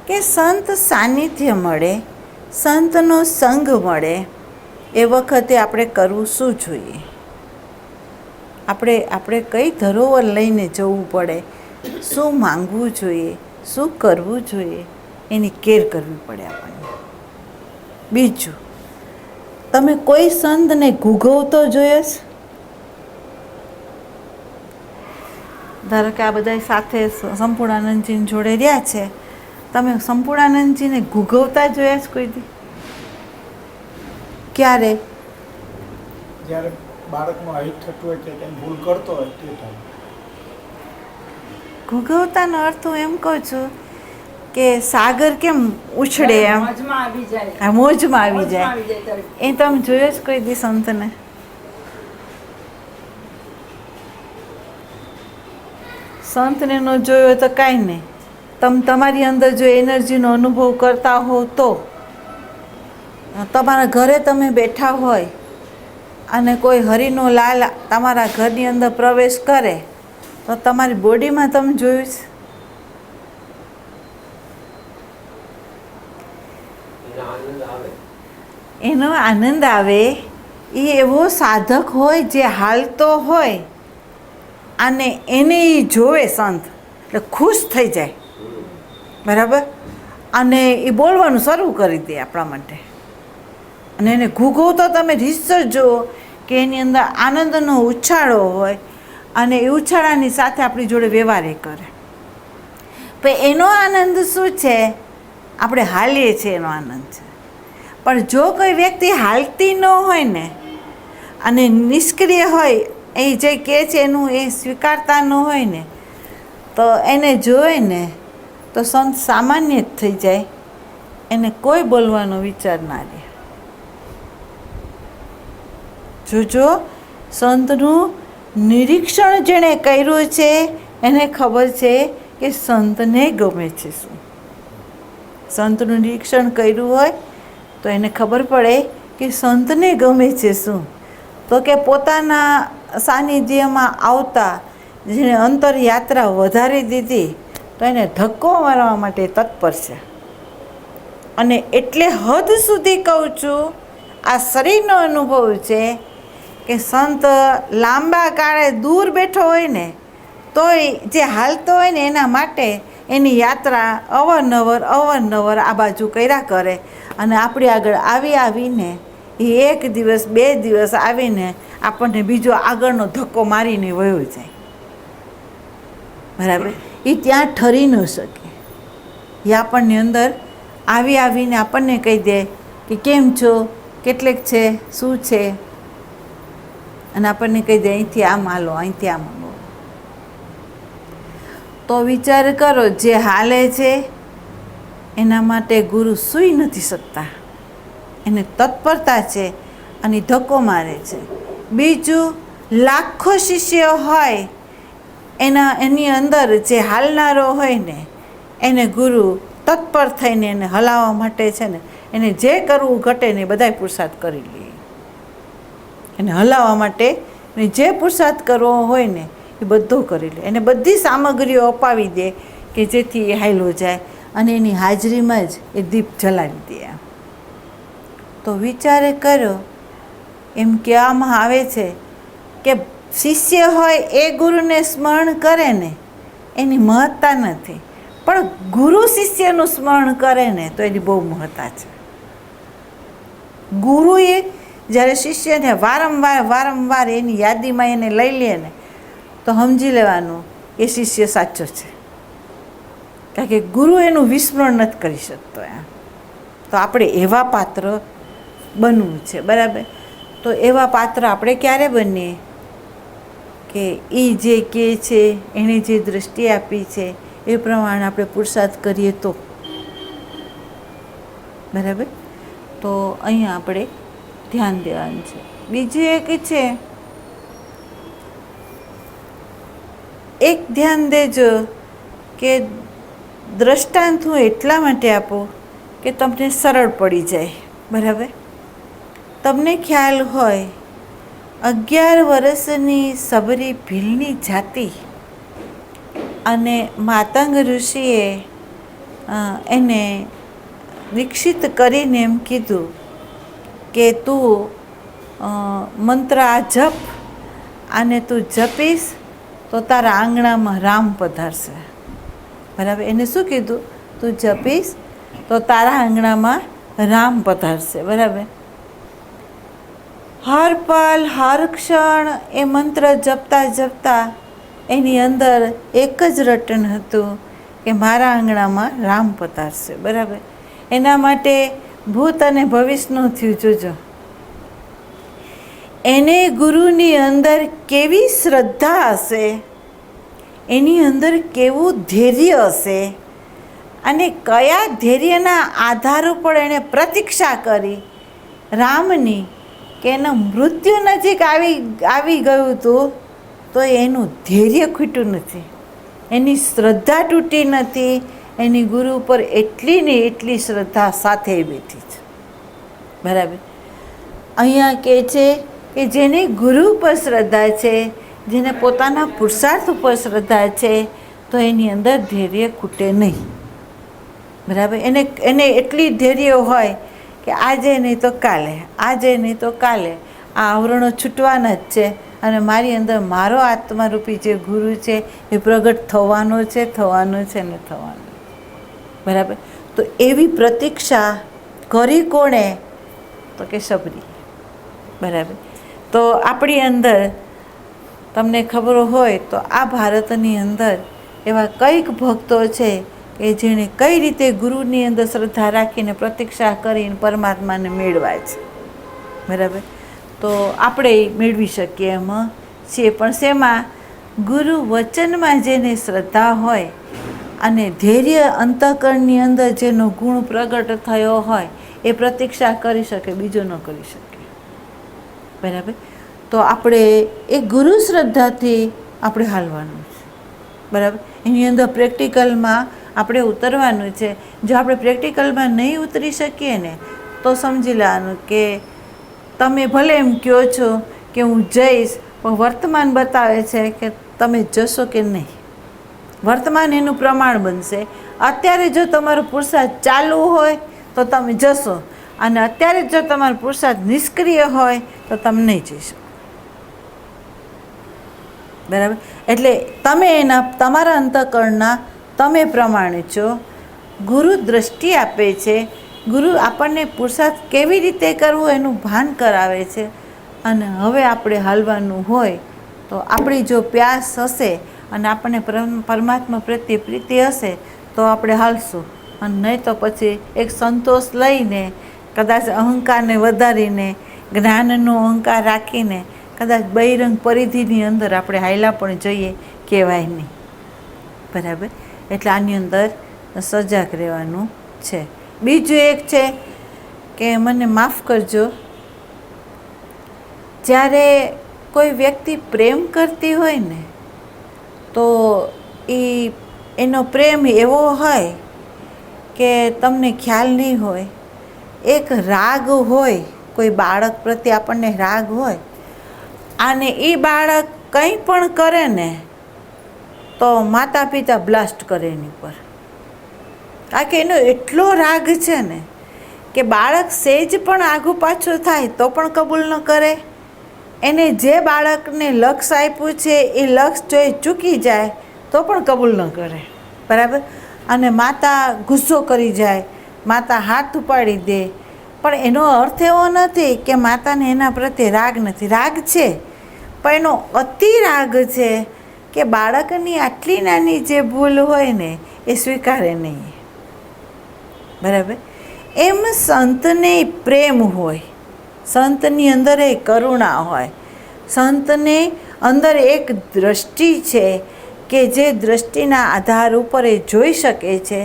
કે સંત સાનિધ્ય મળે, સંતનો સંગ મળે, એ વખતે આપણે કરવું શું જોઈએ, આપણે કઈ ધરોહર લઈને જવું પડે, શું માંગવું જોઈએ, શું કરવું જોઈએ, એની કેર કરવી પડે આપણને. બીજું, તમે કોઈ સંતને ઘૂઘવતો જોયો છે, ધારો કે આ બધા સાથે સંપૂર્ણાનંદજીની જોડે રહ્યા છે, તમે સંપૂર્ણાનંદજીને ઘૂઘવતા જોયા છે કોઈ દી, ક્યારે? જ્યારે બાળકનું હાઈટ થતું હોય કે કંઈ ભૂલ કરતો હોય તે ટાઈમ. ઘૂઘવતાનો અર્થ હું એમ કહું છું કે સાગર કેમ ઉછળે એમ, મોજમાં આવી જાય, આ મોજમાં આવી જાય, ત્યારે એ તમે જોયો જ કોઈ દી સંતને? સંતને ન જોયો તો કાંઈ નહીં, તમારી અંદર જો એનર્જીનો અનુભવ કરતા હો તો, તમારા ઘરે તમે બેઠા હોય અને કોઈ હરિનો લાલ તમારા ઘરની અંદર પ્રવેશ કરે તો તમારી બોડીમાં તમે જોયું છે, એનો આનંદ આવે. એ એવો સાધક હોય જે હાલતો હોય અને એને એ જોવે સંત એટલે ખુશ થઈ જાય, બરાબર. અને એ બોલવાનું શરૂ કરી દે આપણા માટે, અને એને ઘૂઘવતો તમે રીસર્ચ જુઓ કે એની અંદર આનંદનો ઉછાળો હોય અને એ ઉછાળાની સાથે આપણી જોડે વ્યવહાર એ કરે. પણ એનો આનંદ શું છે, આપણે હાલીએ છીએ એનો આનંદ છે. પણ જો કોઈ વ્યક્તિ હાલતી ન હોય ને અને નિષ્ક્રિય હોય, એ જે કહે છે એનું એ સ્વીકારતા ન હોય ને, તો એને જોવે ને તો સંત સામાન્ય જ થઈ જાય, એને કોઈ બોલવાનો વિચાર ના રહે. જોજો, સંતનું નિરીક્ષણ જેણે કર્યું છે એને ખબર છે કે સંતને ગમે છે શું. સંતનું નિરીક્ષણ કર્યું હોય તો એને ખબર પડે કે સંતને ગમે છે શું. તો કે પોતાના સાનિધ્યમાં આવતા જેણે અંતરયાત્રા વધારી દીધી તો એને ધક્કો મારવા માટે તત્પર છે. અને એટલે હદ સુધી કહું છું, આ શરીરનો અનુભવ છે કે સંત લાંબા કાળે દૂર બેઠો હોય ને તોય જે હાલતો હોય ને એના માટે એની યાત્રા અવરનવર આ બાજુ કર્યા કરે, અને આપણી આગળ આવીને એ એક દિવસ 2 દિવસ આવીને આપણને બીજો આગળનો ધક્કો મારીને વયો જાય, બરાબર. એ ત્યાં ઠરી ન શકે, એ આપણને અંદર આવીને આપણને કહી દે કે કેમ છો, કેટલેક છે, શું છે, અને આપણને કહી દે અહીંથી આમ હાલો, અહીંથી આમ હાલો. તો વિચાર કરો, જે હાલે છે એના માટે ગુરુ સૂઈ નથી શકતા. એને તત્પરતા છે અને ધક્કો મારે છે. બીજું, લાખો શિષ્ય હોય એની અંદર જે હાલનારો હોય ને એને ગુરુ તત્પર થઈને એને હલાવવા માટે છે ને એને જે કરવું ઘટે ને બધાય પુરુષાર્થ કરી લે. એને હલાવવા માટે જે પુરુષાર્થ કરવો હોય ને એ બધો કરી લે. એને બધી સામગ્રીઓ અપાવી દે કે જેથી એ હાલ્યો જાય અને એની હાજરીમાં જ એ દીપ જલાવી દે. તો વિચારે કર્યો એમ કહેવામાં આવે છે કે શિષ્ય હોય એ ગુરુને સ્મરણ કરે ને એની મહત્તા નથી, પણ ગુરુ શિષ્યનું સ્મરણ કરે ને તો એની બહુ મહત્તા છે. ગુરુએ જ્યારે શિષ્યને વારંવાર એની યાદીમાં એને લઈ લે ને તો સમજી લેવાનું એ શિષ્ય સાચો છે, કારણ કે ગુરુ એનું વિસ્મરણ નથી કરી શકતો. તો આપણે એવા પાત્ર બનવું છે, બરાબર. તો એવા પાત્ર આપણે ક્યારે બનીએ કે એ જે કહે છે, એણે જે દૃષ્ટિ આપી છે એ પ્રમાણે આપણે પુરુષાર્થ કરીએ તો, બરાબર. તો અહીંયા આપણે ધ્યાન દેવાનું છે. બીજું એક છે, એક ધ્યાન દેજો કે દ્રષ્ટાંત હું એટલા માટે આપું કે તમને સરળ પડી જાય, બરાબર. તમને ખ્યાલ હોય 11 વર્ષની સબરી ભીલની જાતિ અને માતંગ ઋષિએ એને દીક્ષિત કરીને એમ કીધું કે તું મંત્ર આ જપ અને તું જપીશ તો તારા આંગણામાં રામ પધારશે, બરાબર. એને શું કીધું? તું જપીશ તો તારા આંગણામાં રામ પધારશે, બરાબર. હર પલ હર ક્ષણ એ મંત્ર જપતા એની અંદર એક જ રટણ હતું કે મારા આંગણામાં રામ પધારશે, બરાબર. એના માટે ભૂત અને ભવિષ્યનું થયું. જોજો એને ગુરુની અંદર કેવી શ્રદ્ધા હશે, એની અંદર કેવું ધૈર્ય હશે અને કયા ધૈર્યના આધાર ઉપર એણે પ્રતીક્ષા કરી રામની કે એના મૃત્યુ નજીક આવી ગયું હતું તો એનું ધૈર્ય ખૂટ્યું નથી, એની શ્રદ્ધા તૂટી નથી. એની ગુરુ ઉપર એટલી ને એટલી શ્રદ્ધા સાથે બેઠી છે, બરાબર. અહીંયા કહે છે કે જેની ગુરુ ઉપર શ્રદ્ધા છે, જેને પોતાના પુરુષાર્થ ઉપર શ્રદ્ધા છે તો એની અંદર ધૈર્ય ખૂટે નહીં, બરાબર. એને એટલી ધૈર્ય હોય કે આજે નહીં તો કાલે, આજે નહીં તો કાલે આ આવરણો છૂટવાના જ છે અને મારી અંદર મારો આત્મારૂપી જે ગુરુ છે એ પ્રગટ થવાનો છે ને થવાનો, બરાબર. તો એવી પ્રતીક્ષા કરી કોણે? તો કે સબરી, બરાબર. તો આપણી અંદર તમને ખબર હોય તો આ ભારતની અંદર એવા કંઈક ભક્તો છે કે જેણે કઈ રીતે ગુરુની અંદર શ્રદ્ધા રાખીને પ્રતીક્ષા કરીને પરમાત્માને મેળવાય છે, બરાબર. તો આપણે મેળવી શકીએ એમાં છીએ, પણ શેમાં? ગુરુ વચનમાં જેને શ્રદ્ધા હોય અને ધૈર્ય અંતઃકરણની અંદર જેનો ગુણ પ્રગટ થયો હોય એ પ્રતીક્ષા કરી શકે, બીજો ન કરી શકે, બરાબર. તો આપણે એ ગુરુ શ્રદ્ધાથી આપણે હાલવાનું છે, બરાબર. એની અંદર પ્રેક્ટિકલમાં આપણે ઉતરવાનું છે. જો આપણે પ્રેક્ટિકલમાં નહીં ઉતરી શકીએ ને તો સમજી લેવાનું કે તમે ભલે એમ કહો છો કે હું જઈશ, પણ વર્તમાન બતાવે છે કે તમે જશો કે નહીં. વર્તમાન એનું પ્રમાણ બનશે. અત્યારે જો તમારો પુરુષાર્થ ચાલુ હોય તો તમે જશો અને અત્યારે જો તમારો પુરુષાર્થ નિષ્ક્રિય હોય તો તમે નહીં જઈ શકો, બરાબર. એટલે તમે તમારા અંતઃકરણના તમે પ્રમાણે છો. ગુરુ દ્રષ્ટિ આપે છે, ગુરુ આપણને પુરુષાર્થ કેવી રીતે કરવું એનું ભાન કરાવે છે અને હવે આપણે હાલવાનું હોય તો આપણી જો પ્યાસ હશે અને આપણને પરમાત્મા પ્રત્યે પ્રીતિ હશે તો આપણે હાલશું, અને નહીં તો પછી એક સંતોષ લઈને કદાચ અહંકારને વધારીને જ્ઞાનનો અહંકાર રાખીને કદાચ બહિરંગ પરિધિની અંદર આપણે હાલ્યા પણ જઈએ, કહેવાય નહીં, બરાબર. એટલે આની અંદર સજાગ રહેવાનું છે. બીજું એક છે કે મને માફ કરજો, જ્યારે કોઈ વ્યક્તિ પ્રેમ કરતી હોય ને તો એનો પ્રેમ એવો હોય કે તમને ખ્યાલ નહીં હોય. એક રાગ હોય, કોઈ બાળક પ્રત્યે આપણને રાગ હોય અને એ બાળક કંઈ પણ કરે ને તો માતા પિતા બ્લાસ્ટ કરે એની પર. કારણ કે એનો એટલો રાગ છે ને કે બાળક સહેજ પણ આઘું પાછું થાય તો પણ કબૂલ ન કરે. એને જે બાળકને લક્ષ્ય આપ્યું છે એ લક્ષ્ય જો એ ચૂકી જાય તો પણ કબૂલ ન કરે, બરાબર. અને માતા ગુસ્સો કરી જાય, માતા હાથ ઉપાડી દે, પણ એનો અર્થ એવો નથી કે માતાને એના પ્રત્યે રાગ નથી. રાગ છે, પણ એનો અતિ રાગ છે કે બાળકની આટલી નાની જે ભૂલ હોય ને એ સ્વીકારે નહીં, બરાબર. એમ સંતને પ્રેમ હોય, સંતની અંદર એ કરુણા હોય, સંતની અંદર એક દ્રષ્ટિ છે કે જે દ્રષ્ટિના આધાર ઉપર એ જોઈ શકે છે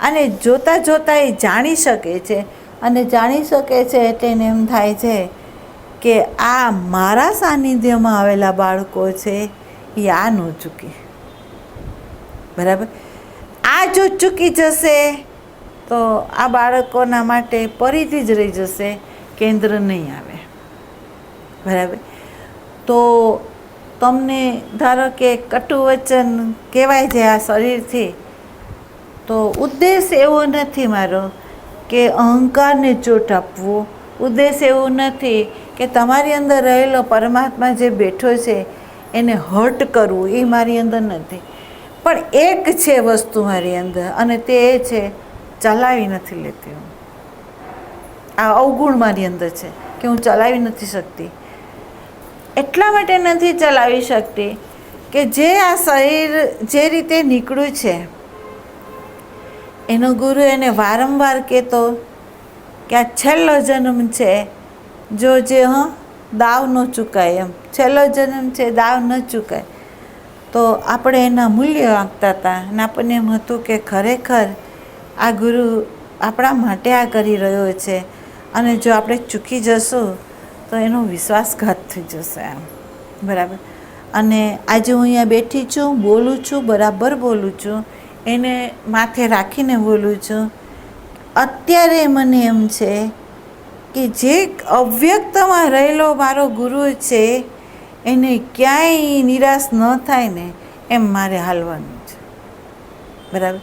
અને જોતાં જોતાં એ જાણી શકે છે. અને જાણી શકે છે એટલે એને એમ થાય છે કે આ મારા સાનિધ્યમાં આવેલા બાળકો છે એ આ ન ચૂકે, બરાબર. આ જો ચૂકી જશે તો આ બાળકોના માટે પરિધિ જ રહી જશે, કેન્દ્ર નહીં આવે, બરાબર. તો તમને ધારો કે કટુ વચન કહેવાય છે આ શરીરથી, તો ઉદ્દેશ એવો નથી મારો કે અહંકારને ચોટ આપવો. ઉદ્દેશ એવું નથી કે તમારી અંદર રહેલો પરમાત્મા જે બેઠો છે એને હર્ટ કરવું, એ મારી અંદર નથી. પણ એક છે વસ્તુ મારી અંદર, અને તે એ છે ચલાવી નથી લેતી હું. આ અવગુણ મારી અંદર છે કે હું ચલાવી નથી શકતી. એટલા માટે નથી ચલાવી શકતી કે જે આ શરીર જે રીતે નીકળ્યું છે એનો ગુરુ એને વારંવાર કહેતો કે આ છેલ્લો જન્મ છે, જો જે દાવ ન ચૂકાય, એમ છેલ્લો જન્મ છે, દાવ ન ચૂકાય. તો આપણે એના મૂલ્ય આપતા હતા અને આપણને એમ હતું કે ખરેખર આ ગુરુ આપણા માટે આ કરી રહ્યો છે અને જો આપણે ચૂકી જશું તો એનો વિશ્વાસઘાત થઈ જશે, એમ, બરાબર. અને આજે હું અહીંયા બેઠી છું, બોલું છું, બરાબર બોલું છું, એને માથે રાખીને બોલું છું. અત્યારે મને એમ છે કે જે અવ્યક્તમાં રહેલો મારો ગુરુ છે એને ક્યાંય નિરાશ ન થાય ને એમ મારે હાલવાનું છે, બરાબર.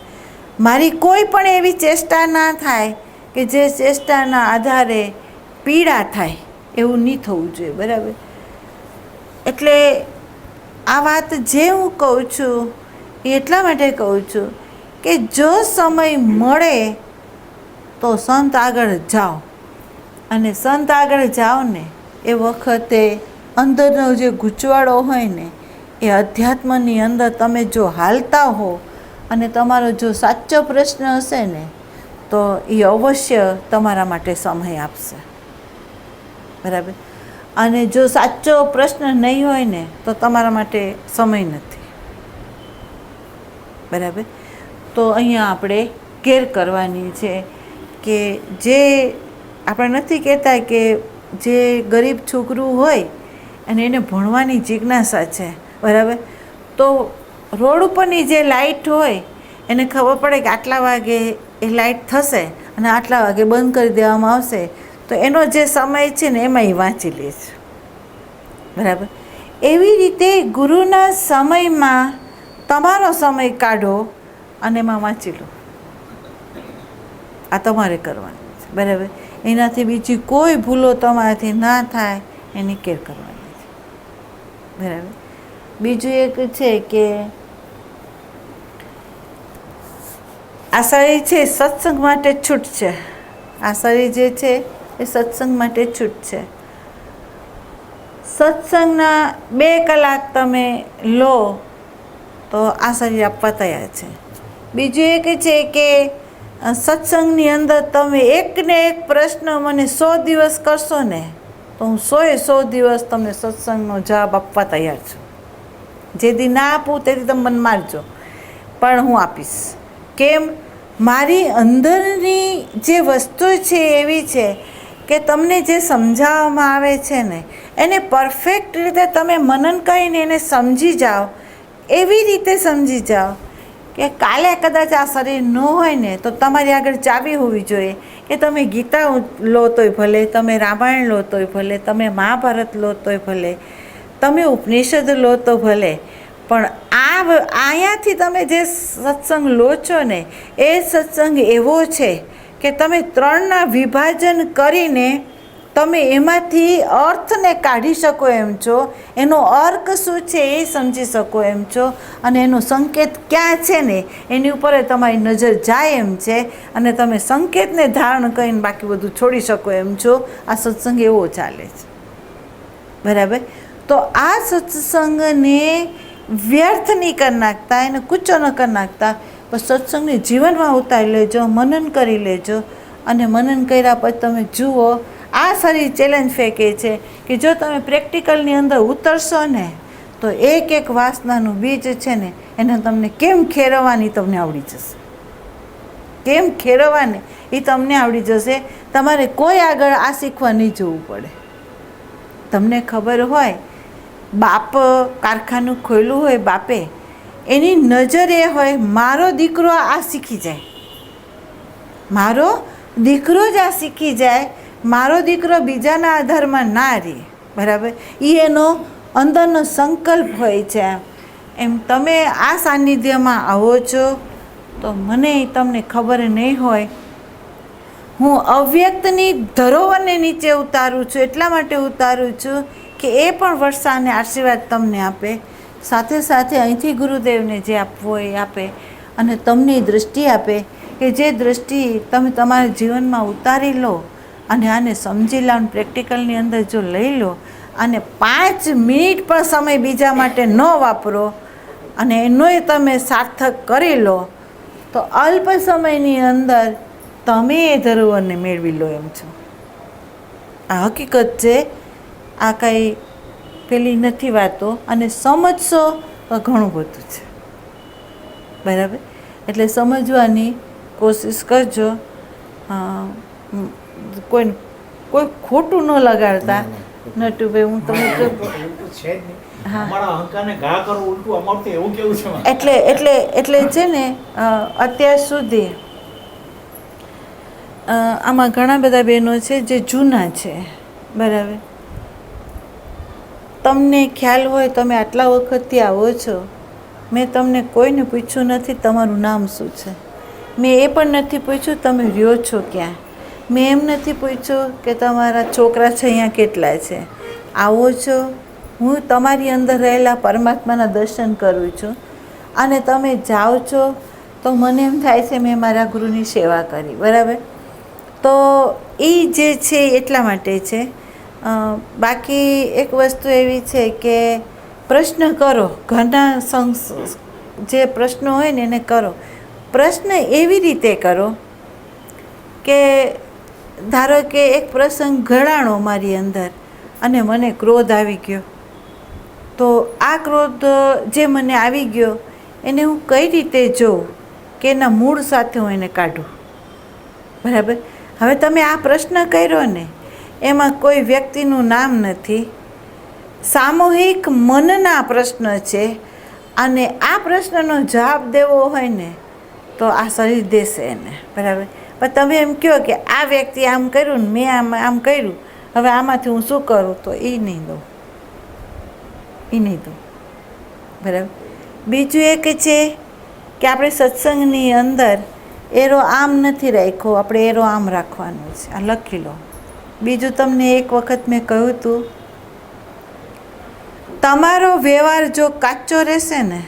મારી કોઈ પણ એવી ચેષ્ટા ના થાય કે જે ચેષ્ટાના આધારે પીડા થાય, એવું નહીં થવું જોઈએ, બરાબર. એટલે આ વાત જે હું કહું છું એ એટલા માટે કહું છું કે જો સમય મળે તો સંત આગળ જાઓ, અને સંત આગળ જાઓ ને એ વખતે અંદરનો જે ગૂંચવાડો હોય ને એ અધ્યાત્મની અંદર તમે જો હાલતા હો અને તમારો જો સાચો પ્રશ્ન હશે ને તો એ અવશ્ય તમારા માટે સમય આપશે, બરાબર. અને જો સાચો પ્રશ્ન નહીં હોય ને તો તમારા માટે સમય નથી, બરાબર. તો અહીંયા આપણે કેર કરવાની છે કે જે આપણે નથી કહેતા કે જે ગરીબ છોકરું હોય અને એને ભણવાની જિજ્ઞાસા છે, બરાબર. તો રોડ ઉપરની જે લાઇટ હોય એને ખબર પડે કે આટલા વાગે એ લાઇટ થશે અને આટલા વાગે બંધ કરી દેવામાં આવશે, તો એનો જે સમય છે ને એમાં એ વાંચી લે છે, બરાબર. એવી રીતે ગુરુના સમયમાં તમારો સમય કાઢો અને એમાં વાંચી લો. આ તમારે કરવાનું છે, બરાબર. એનાથી બીજી કોઈ ભૂલો તમારાથી ના થાય એની કેર કરવાની છે, બરાબર. બીજું એક છે કે આ શરીર છે સત્સંગ માટે છૂટ છે. આ શરીર જે છે એ સત્સંગ માટે છૂટ છે. સત્સંગના 2 કલાક તમે લો તો આ શરીર આપવા તૈયાર છે. બીજું એક છે કે સત્સંગની અંદર તમે એકને એક પ્રશ્ન મને 100 દિવસ કરશો ને તો હું 100 દિવસ તમને સત્સંગનો જવાબ આપવા તૈયાર છું. જે દી ના આપું તેથી તમે મને મારજો, પણ હું આપીશ. કેમ? મારી અંદરની જે વસ્તુ છે એવી છે કે તમને જે સમજાવવામાં આવે છે ને એને પરફેક્ટ રીતે તમે મનન કરીને એને સમજી જાઓ, એવી રીતે સમજી જાઓ કે કાલે કદાચ આ શરીર ન હોય ને તો તમારી આગળ ચાવી હોવી જોઈએ કે તમે ગીતા લો તોય ભલે, તમે રામાયણ લો તોય ભલે, તમે મહાભારત લો તોય ભલે, તમે ઉપનિષદ લો તો ભલે, પણ અહીંયાથી તમે જે સત્સંગ લો છો ને એ સત્સંગ એવો છે કે તમે 3ના વિભાજન કરીને તમે એમાંથી અર્થને કાઢી શકો એમ છો, એનો અર્ક શું છે એ સમજી શકો એમ છો, અને એનો સંકેત ક્યાં છે ને એની ઉપર તમારી નજર જાય એમ છે, અને તમે સંકેતને ધારણ કરીને બાકી બધું છોડી શકો એમ છો. આ સત્સંગ એવો ચાલે છે, બરાબર. તો આ સત્સંગને વ્યર્થ નહીં કરી નાખતા, એને કૂચો ન કરી નાખતા, પણ સત્સંગને જીવનમાં ઉતારી લેજો, મનન કરી લેજો, અને મનન કર્યા પછી તમે જુઓ આ સારી ચેલેન્જ ફેંકે છે કે જો તમે પ્રેક્ટિકલની અંદર ઉતરશો ને તો એક એક વાસનાનું બીજ છે ને એને તમને કેમ ખેરવવાની તમને આવડી જશે, કેમ ખેરવવાની એ તમને આવડી જશે. તમારે કોઈ આગળ આ શીખવા નહીં જવું પડે. તમને ખબર હોય બાપ કારખાનું ખોલ્યું હોય, બાપે એની નજર એ હોય મારો દીકરો આ શીખી જાય, મારો દીકરો જ આ શીખી જાય, મારો દીકરો બીજાના આધારમાં ના રહે, બરાબર. એ એનો અંદરનો સંકલ્પ હોય છે. એમ તમે આ સાનિધ્યમાં આવો છો તો મને તમને ખબર નહીં હોય, હું અવ્યક્તની ધરોવરને નીચે ઉતારું છું, એટલા માટે ઉતારું છું કે એ પણ વર્ષાને આશીર્વાદ તમને આપે, સાથે સાથે અહીંથી ગુરુદેવને જે આપવું હોય એ આપે, અને તમને દૃષ્ટિ આપે કે જે દૃષ્ટિ તમે તમારા જીવનમાં ઉતારી લો અને આને સમજી લો, પ્રેક્ટિકલની અંદર જો લઈ લો અને 5 મિનિટ પણ સમય બીજા માટે ન વાપરો અને એનોય તમે સાર્થક કરી લો તો અલ્પ સમયની અંદર તમે એ ધરોવરને મેળવી લો એમ છો. આ હકીકત છે, આ કાંઈ પેલી નથી વાતો, અને સમજશો તો ઘણું બધું છે, બરાબર. એટલે સમજવાની કોશિશ કરજો, કોઈ ખોટું ન લગાડતા. નટુભાઈ હું તમને છે જ નહીં. અમારા અહંકારને ઘા કરો ઉલટું અમારું તો એવું કેવું છે. એટલે છે ને અત્યાર સુધી આમાં ઘણા બધા બહેનો છે જે જૂના છે, બરાબર. તમને ખ્યાલ હોય તમે આટલા વખતથી આવો છો, મેં તમને કોઈને પૂછ્યું નથી તમારું નામ શું છે, મેં એ પણ નથી પૂછ્યું તમે રહ્યો છો ક્યાં, મેં એમ નથી પૂછ્યું કે તમારા છોકરા છે અહીંયા કેટલા છે. આવો છો, હું તમારી અંદર રહેલા પરમાત્માના દર્શન કરું છું, અને તમે જાઓ છો તો મને એમ થાય છે મેં મારા ગુરુની સેવા કરી, બરાબર. તો એ જે છે એટલા માટે છે. બાકી એક વસ્તુ એવી છે કે પ્રશ્ન કરો, ઘણા જે પ્રશ્નો હોય ને એને કરો. પ્રશ્ન એવી રીતે કરો કે ધારો કે એક પ્રસંગ ઘડાણો મારી અંદર અને મને ક્રોધ આવી ગયો, તો આ ક્રોધ જે મને આવી ગયો એને હું કઈ રીતે જોઉં કે એના મૂળ સાથે હું એને કાઢું, બરાબર. હવે તમે આ પ્રશ્ન કર્યો ને એમાં કોઈ વ્યક્તિનું નામ નથી, સામૂહિક મનના પ્રશ્ન છે, અને આ પ્રશ્નનો જવાબ દેવો હોય ને તો આ શરીર દેશે એને, બરાબર. પણ તમે એમ કહો કે આ વ્યક્તિ આમ કર્યું ને મેં આમ કર્યું, હવે આમાંથી હું શું કરું, તો એ નહીં દઉં, બરાબર. બીજું એક છે કે આપણે સત્સંગની અંદર એરો આમ નથી રાખ્યો, આપણે એરો આમ રાખવાનો છે, આ લખી લો. બીજું તમને એક વખત મેં કહ્યું હતું, તમારો વ્યવહાર જો કાચો રહેશે ને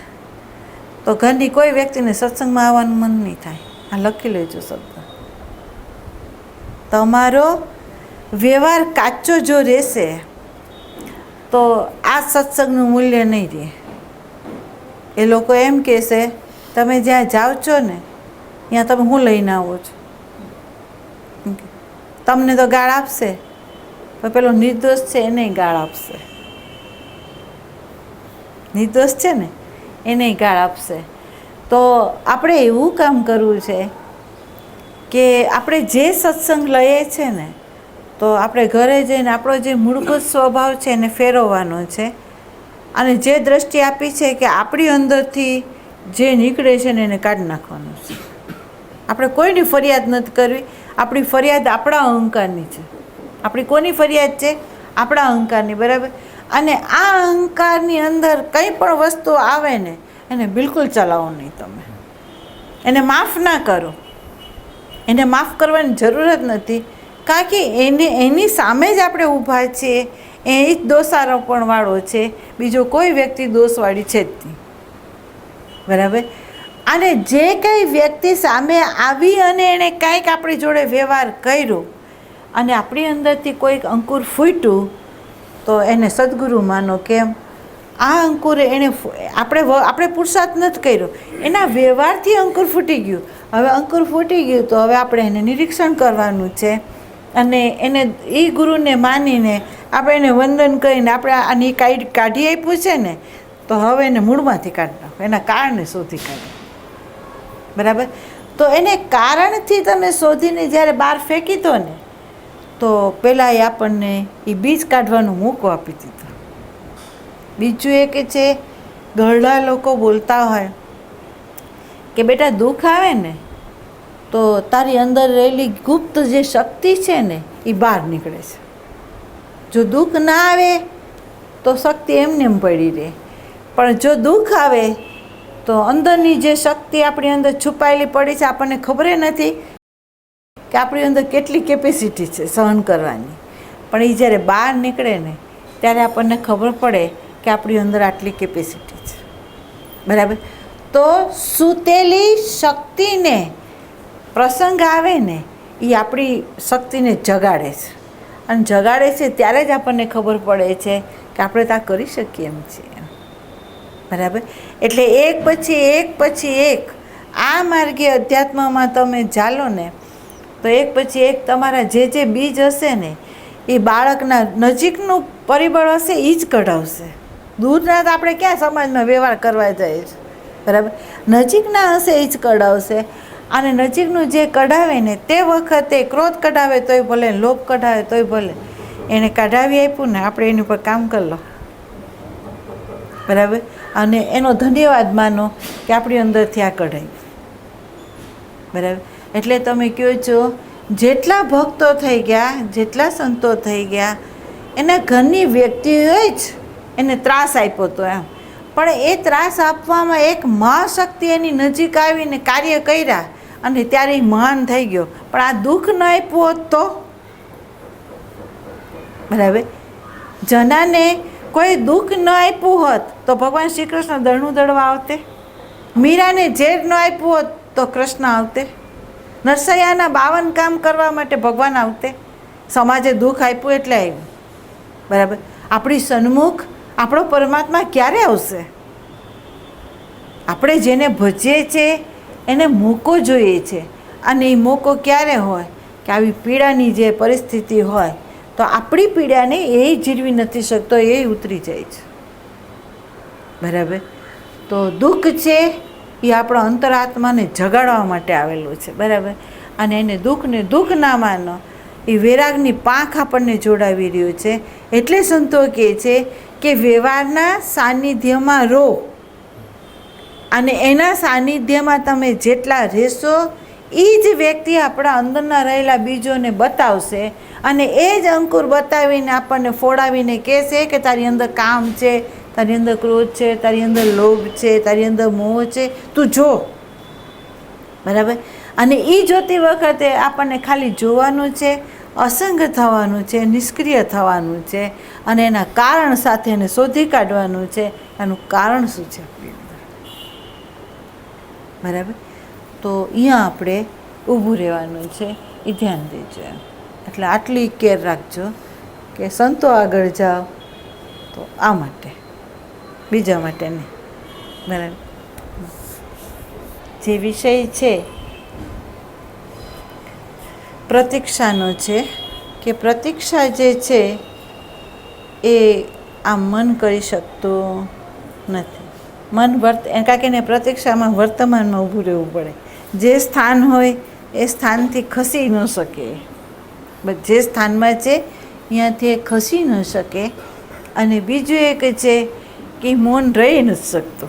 તો ઘરની કોઈ વ્યક્તિને સત્સંગમાં આવવાનું મન નહીં થાય. આ લખી લેજો શબ્દ. તમારો વ્યવહાર કાચો જો રહેશે તો આ સત્સંગનું મૂલ્ય નહીં રહે. એ લોકો એમ કહેશે તમે જ્યાં જાઓ છો ને ત્યાં તમે શું લઈને આવો છો, તમને તો ગાળ આપશે, પણ પેલો નિર્દોષ છે એને ગાળ આપશે, નિર્દોષ છે ને એને ગાળ આપશે. તો આપણે એવું કામ કરવું છે કે આપણે જે સત્સંગ લઈએ છીએ ને, તો આપણે ઘરે જઈને આપણો જે મૂળભૂત સ્વભાવ છે એને ફેરવવાનો છે, અને જે દ્રષ્ટિ આપી છે કે આપણી અંદરથી જે નીકળે છે ને એને કાઢી નાખવાનું છે. આપણે કોઈની ફરિયાદ નથી કરવી. આપણી ફરિયાદ આપણા અહંકારની છે. આપણી કોની ફરિયાદ છે? આપણા અહંકારની, બરાબર. અને આ અહંકારની અંદર કંઈ પણ વસ્તુ આવે ને એને બિલકુલ ચલાવો નહીં તમે. એને માફ ના કરો. એને માફ કરવાની જરૂર જ નથી, કારણ કે એની સામે જ આપણે ઊભા છીએ. એ જ દોષારોપણવાળો છે, બીજો કોઈ વ્યક્તિ દોષવાળી છે જ નહીં, બરાબર. અને જે કંઈ વ્યક્તિ સામે આવી અને એણે કાંઈક આપણી જોડે વ્યવહાર કર્યો અને આપણી અંદરથી કોઈક અંકુર ફૂટ્યું, તો એને સદગુરુ માનો. કેમ? આ અંકુર એણે આપણે પુરુષાર્થ નથી કર્યો, એના વ્યવહારથી અંકુર ફૂટી ગયું. હવે અંકુર ફૂટી ગયું તો હવે આપણે એને નિરીક્ષણ કરવાનું છે, અને એને એ ગુરુને માનીને આપણે એને વંદન કરીને આપણે આની કાઢી આપ્યું છે ને, તો હવે એને મૂળમાંથી કાઢી નાખો, એના કારણે શોધી કાઢો, બરાબર. તો એને કારણથી તમે શોધીને જ્યારે બહાર ફેંકી દો ને, તો પહેલાં એ આપણને એ બીજ કાઢવાનો મોકો આપી દીધો. બીજું એ કે છે, ઘરડા લોકો બોલતા હોય કે બેટા દુઃખ આવે ને તો તારી અંદર રહેલી ગુપ્ત જે શક્તિ છે ને એ બહાર નીકળે છે. જો દુઃખ ના આવે તો શક્તિ એમને એમ પડી રહે, પણ જો દુઃખ આવે તો અંદરની જે શક્તિ આપણી અંદર છુપાયેલી પડી છે, આપણને ખબર નથી કે આપણી અંદર કેટલી કેપેસિટી છે સહન કરવાની, પણ એ જ્યારે બહાર નીકળે ને ત્યારે આપણને ખબર પડે કે આપણી અંદર આટલી કેપેસિટી છે, બરાબર. તો સૂતેલી શક્તિને પ્રસંગ આવે ને એ આપણી શક્તિને જગાડે છે, અને જગાડે છે ત્યારે જ આપણને ખબર પડે છે કે આપણે તો આ કરી શકીએ એમ છીએ, બરાબર. એટલે એક પછી એક આ માર્ગે અધ્યાત્મમાં તમે ચાલો ને, તો એક પછી એક તમારા જે બીજ હશે ને એ બાળકના નજીકનું પરિબળ હશે એ જ કઢાવશે. દૂરના તો આપણે ક્યાં સમાજમાં વ્યવહાર કરવા જાય છે, બરાબર. નજીકના હશે એ જ કઢાવશે, અને નજીકનું જે કઢાવે ને તે વખતે ક્રોધ કઢાવે તોય ભલે, લોભ કઢાવે તોય ભલે, એને કઢાવી આપ્યું ને આપણે એની ઉપર કામ કરી લો, બરાબર. અને એનો ધન્યવાદ માનો કે આપણી અંદરથી આ કઢાયું, બરાબર. એટલે તમે કહો છો જેટલા ભક્તો થઈ ગયા, જેટલા સંતો થઈ ગયા, એના ઘરની વ્યક્તિઓએ જ એને ત્રાસ આપ્યો હતો એમ, પણ એ ત્રાસ આપવામાં એક મહાશક્તિ એની નજીક આવીને કાર્ય કર્યા અને ત્યારે એ મહાન થઈ ગયો. પણ આ દુઃખ ન આપ્યું હોત તો, બરાબર, જનાને કોઈ દુઃખ ન આપ્યું હોત તો ભગવાન શ્રી કૃષ્ણ દળનું દળવા આવતે, મીરાને ઝેર ન આપ્યું હોત તો કૃષ્ણ આવતે, નરસૈયાના 52 કામ કરવા માટે ભગવાન આવતે. સમાજે દુઃખ આપ્યું એટલે આવ્યું, બરાબર. આપણી સન્મુખ આપણો પરમાત્મા ક્યારે આવશે? આપણે જેને ભજીએ છીએ એને મોકો જોઈએ છે, અને એ મોકો ક્યારે હોય કે આવી પીડાની જે પરિસ્થિતિ હોય તો આપણી પીડાને એ જીરવી નથી શકતો, એ ઉતરી જાય છે, બરાબર. તો દુઃખ છે એ આપણા અંતરાત્માને જગાડવા માટે આવેલું છે, બરાબર. અને એને દુઃખને દુઃખ ના માનો, એ વૈરાગની પાંખ આપણને જોડાવી રહ્યું છે. એટલે સંતો કહે છે કે વ્યવહારના સાનિધ્યમાં રહો, અને એના સાનિધ્યમાં તમે જેટલા રહેશો એ જ વ્યક્તિ આપણા અંદરના રહેલા બીજોને બતાવશે, અને એ જ અંકુર બતાવીને આપણને ફોડાવીને કહેશે કે તારી અંદર કામ છે, તારી અંદર ક્રોધ છે, તારી અંદર લોભ છે, તારી અંદર મોહ છે, તું જો, બરાબર. અને એ જોતી વખતે આપણને ખાલી જોવાનું છે, અસંગ થવાનું છે, નિષ્ક્રિય થવાનું છે, અને એના કારણ સાથે એને શોધી કાઢવાનું છે, એનું કારણ શું છે આપણી અંદર, બરાબર. તો અહીંયા આપણે ઊભું રહેવાનું છે, એ ધ્યાન દેજો. એટલે આટલી કેર રાખજો કે સંતો આગળ જાઓ તો આ માટે, બીજા માટે નહીં, બરાબર. જે વિષય છે પ્રતીક્ષાનો છે, કે પ્રતીક્ષા જે છે એ આમ મન કરી શકતું નથી. મન કારણ કે એને પ્રતીક્ષામાં વર્તમાનમાં ઊભું રહેવું પડે. જે સ્થાન હોય એ સ્થાનથી ખસી ન શકે. જે સ્થાનમાં છે ત્યાંથી એ ખસી ન શકે. અને બીજું એક છે કે મૌન રહી નથી શકતો,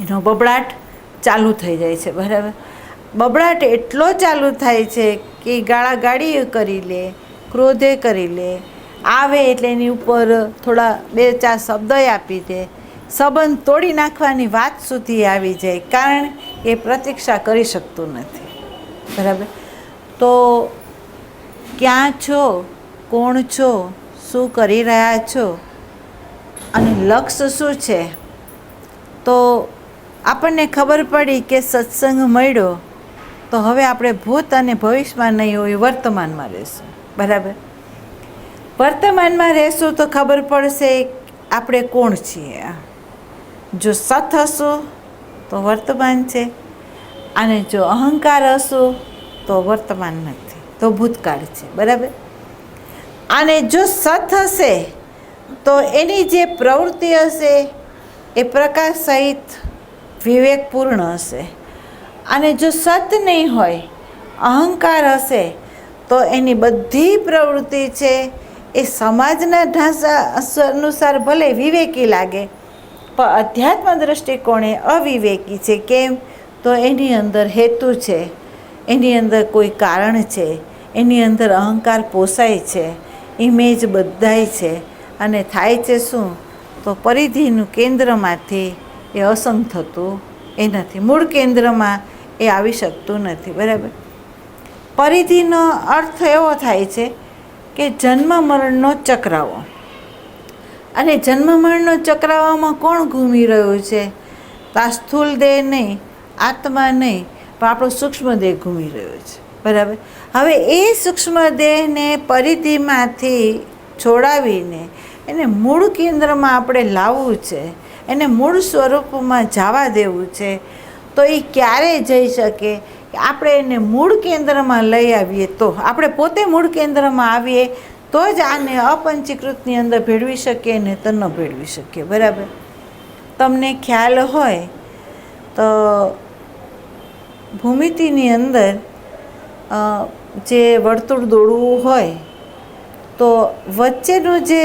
એનો બબડાટ ચાલુ થઈ જાય છે. બરાબર, બબડાટ એટલો ચાલુ થાય છે કે ગાળાગાળી કરી લે, ક્રોધે કરી લે, આવે એટલે એની ઉપર થોડા 2-4 શબ્દ આપી દે, સંબંધ તોડી નાખવાની વાત સુધી આવી જાય, કારણ એ પ્રતીક્ષા કરી શકતું નથી. બરાબર, તો ક્યાં છો, કોણ છો, શું કરી રહ્યા છો અને લક્ષ્ય શું છે, તો આપણને ખબર પડી કે સત્સંગ મળ્યો તો હવે આપણે ભૂત અને ભવિષ્યમાં નહીં હોય, વર્તમાનમાં રહેશું. બરાબર, વર્તમાનમાં રહેશું તો ખબર પડશે આપણે કોણ છીએ. જો સત હશું તો વર્તમાન છે, અને જો અહંકાર હશું તો વર્તમાન નથી, તો ભૂતકાળ છે. બરાબર, અને જો સત હશે તો એની જે પ્રવૃત્તિ હશે એ પ્રકાશ સહિત વિવેકપૂર્ણ હશે. અને જો સત નહીં હોય, અહંકાર હશે, તો એની બધી પ્રવૃત્તિ છે એ સમાજના ઢાંચા અનુસાર ભલે વિવેકી લાગે, પણ અધ્યાત્મ દૃષ્ટિકોણે અવિવેકી છે. કેમ? તો એની અંદર હેતુ છે, એની અંદર કોઈ કારણ છે, એની અંદર અહંકાર પોસાય છે, ઇમેજ બધાય છે. અને થાય છે શું? તો પરિધિનું કેન્દ્રમાંથી એ અસંગ થતું એ નથી, મૂળ કેન્દ્રમાં એ આવી શકતું નથી. બરાબર, પરિધિનો અર્થ એવો થાય છે કે જન્મ મરણનો ચક્રાવો. અને જન્મ મરણનો ચક્રાવામાં કોણ ઘૂમી રહ્યું છે? તો આ સ્થૂળ દેહ નહીં, આત્મા નહીં, પણ આપણો સૂક્ષ્મ દેહ ઘૂમી રહ્યો છે. બરાબર, હવે એ સૂક્ષ્મ દેહને પરિધિમાંથી છોડાવીને એને મૂળ કેન્દ્રમાં આપણે લાવવું છે, એને મૂળ સ્વરૂપમાં જવા દેવું છે. તો એ ક્યારે જઈ શકે? આપણે એને મૂળ કેન્દ્રમાં લઈ આવીએ, તો આપણે પોતે મૂળ કેન્દ્રમાં આવીએ તો જ આને અપંચીકૃતની અંદર ભેળવી શકીએ, ને તો ન ભેળવી શકીએ. બરાબર, તમને ખ્યાલ હોય તો ભૂમિતિની અંદર જે વર્તુળ દોડવું હોય તો વચ્ચેનો જે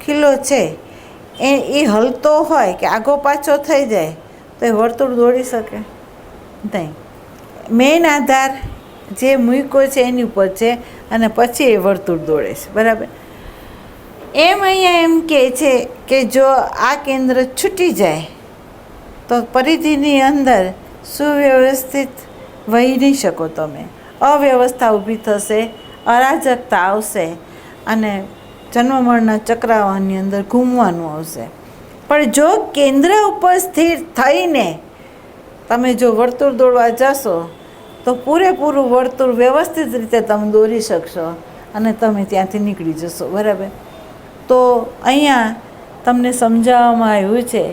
ખીલો છે એ હલતો હોય કે આગો પાછો થઈ જાય તો એ વર્તુળ દોડી શકે નહીં. મેઇન આધાર જે મૂક્યો છે એની ઉપર છે, અને પછી એ વર્તુળ દોડે છે. બરાબર, એમ અહીંયા એમ કહે છે કે જો આ કેન્દ્ર છૂટી જાય તો પરિધિની અંદર સુવ્યવસ્થિત વહી નહીં શકો તમે, અવ્યવસ્થા ઊભી થશે, અરાજકતા આવશે, અને જન્મ મરણના ચક્રાવાની અંદર ઘૂમવાનું આવશે. પણ જો કેન્દ્ર ઉપર સ્થિર થઈને તમે જો વર્તુળ દોડવા જશો તો પૂરેપૂરું વર્તુળ વ્યવસ્થિત રીતે તમે દોરી શકશો અને તમે ત્યાંથી નીકળી જશો. બરાબર, તો અહીંયા તમને સમજાવવામાં આવ્યું છે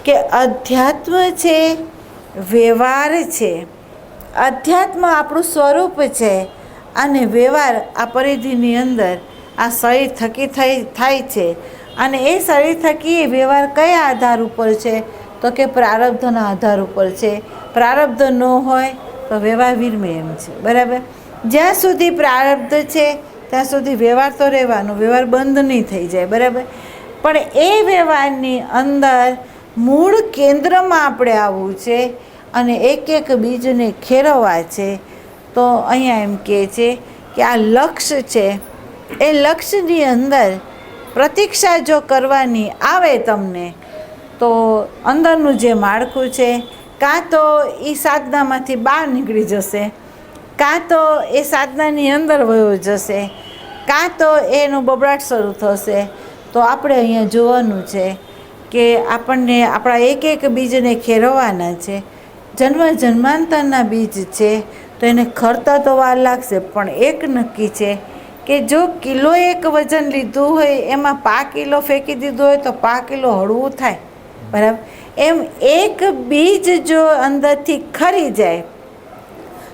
કે અધ્યાત્મ છે, વ્યવહાર છે. અધ્યાત્મ આપણું સ્વરૂપ છે, અને વ્યવહાર આ પરિધિની અંદર આ શરીર થકી થાય છે. અને એ શરીર થકી એ વ્યવહાર કયા આધાર ઉપર છે? તો કે પ્રારબ્ધના આધાર ઉપર છે. પ્રારબ્ધ ન હોય તો વ્યવહાર વિરમે એમ છે. બરાબર, જ્યાં સુધી પ્રારબ્ધ છે ત્યાં સુધી વ્યવહાર તો રહેવાનો, વ્યવહાર બંધ નહીં થઈ જાય. બરાબર, પણ એ વ્યવહારની અંદર મૂળ કેન્દ્રમાં આપણે આવવું છે અને એક એક બીજને ખેરવવા છે. તો અહીંયા એમ કહે છે કે આ લક્ષ્ય છે, એ લક્ષ્યની અંદર પ્રતીક્ષા જો કરવાની આવે તમને તો અંદરનું જે માળખું છે કાં તો એ સાધનામાંથી બહાર નીકળી જશે, કાં તો એ સાધનાની અંદર વયો જશે, કાં તો એનું બબડાટ શરૂ થશે. તો આપણે અહીંયા જોવાનું છે કે આપણને આપણા એક એક બીજને ખેરવવાના છે. જન્મ જન્માંતરના બીજ છે તો એને ખરતા તો વાર લાગશે, પણ એક નક્કી છે કે જો કિલો એક વજન લીધું હોય એમાં 5 કિલો ફેંકી દીધું હોય તો 5 કિલો હળવું થાય. બરાબર, એમ એક બીજ જો અંદરથી ખરી જાય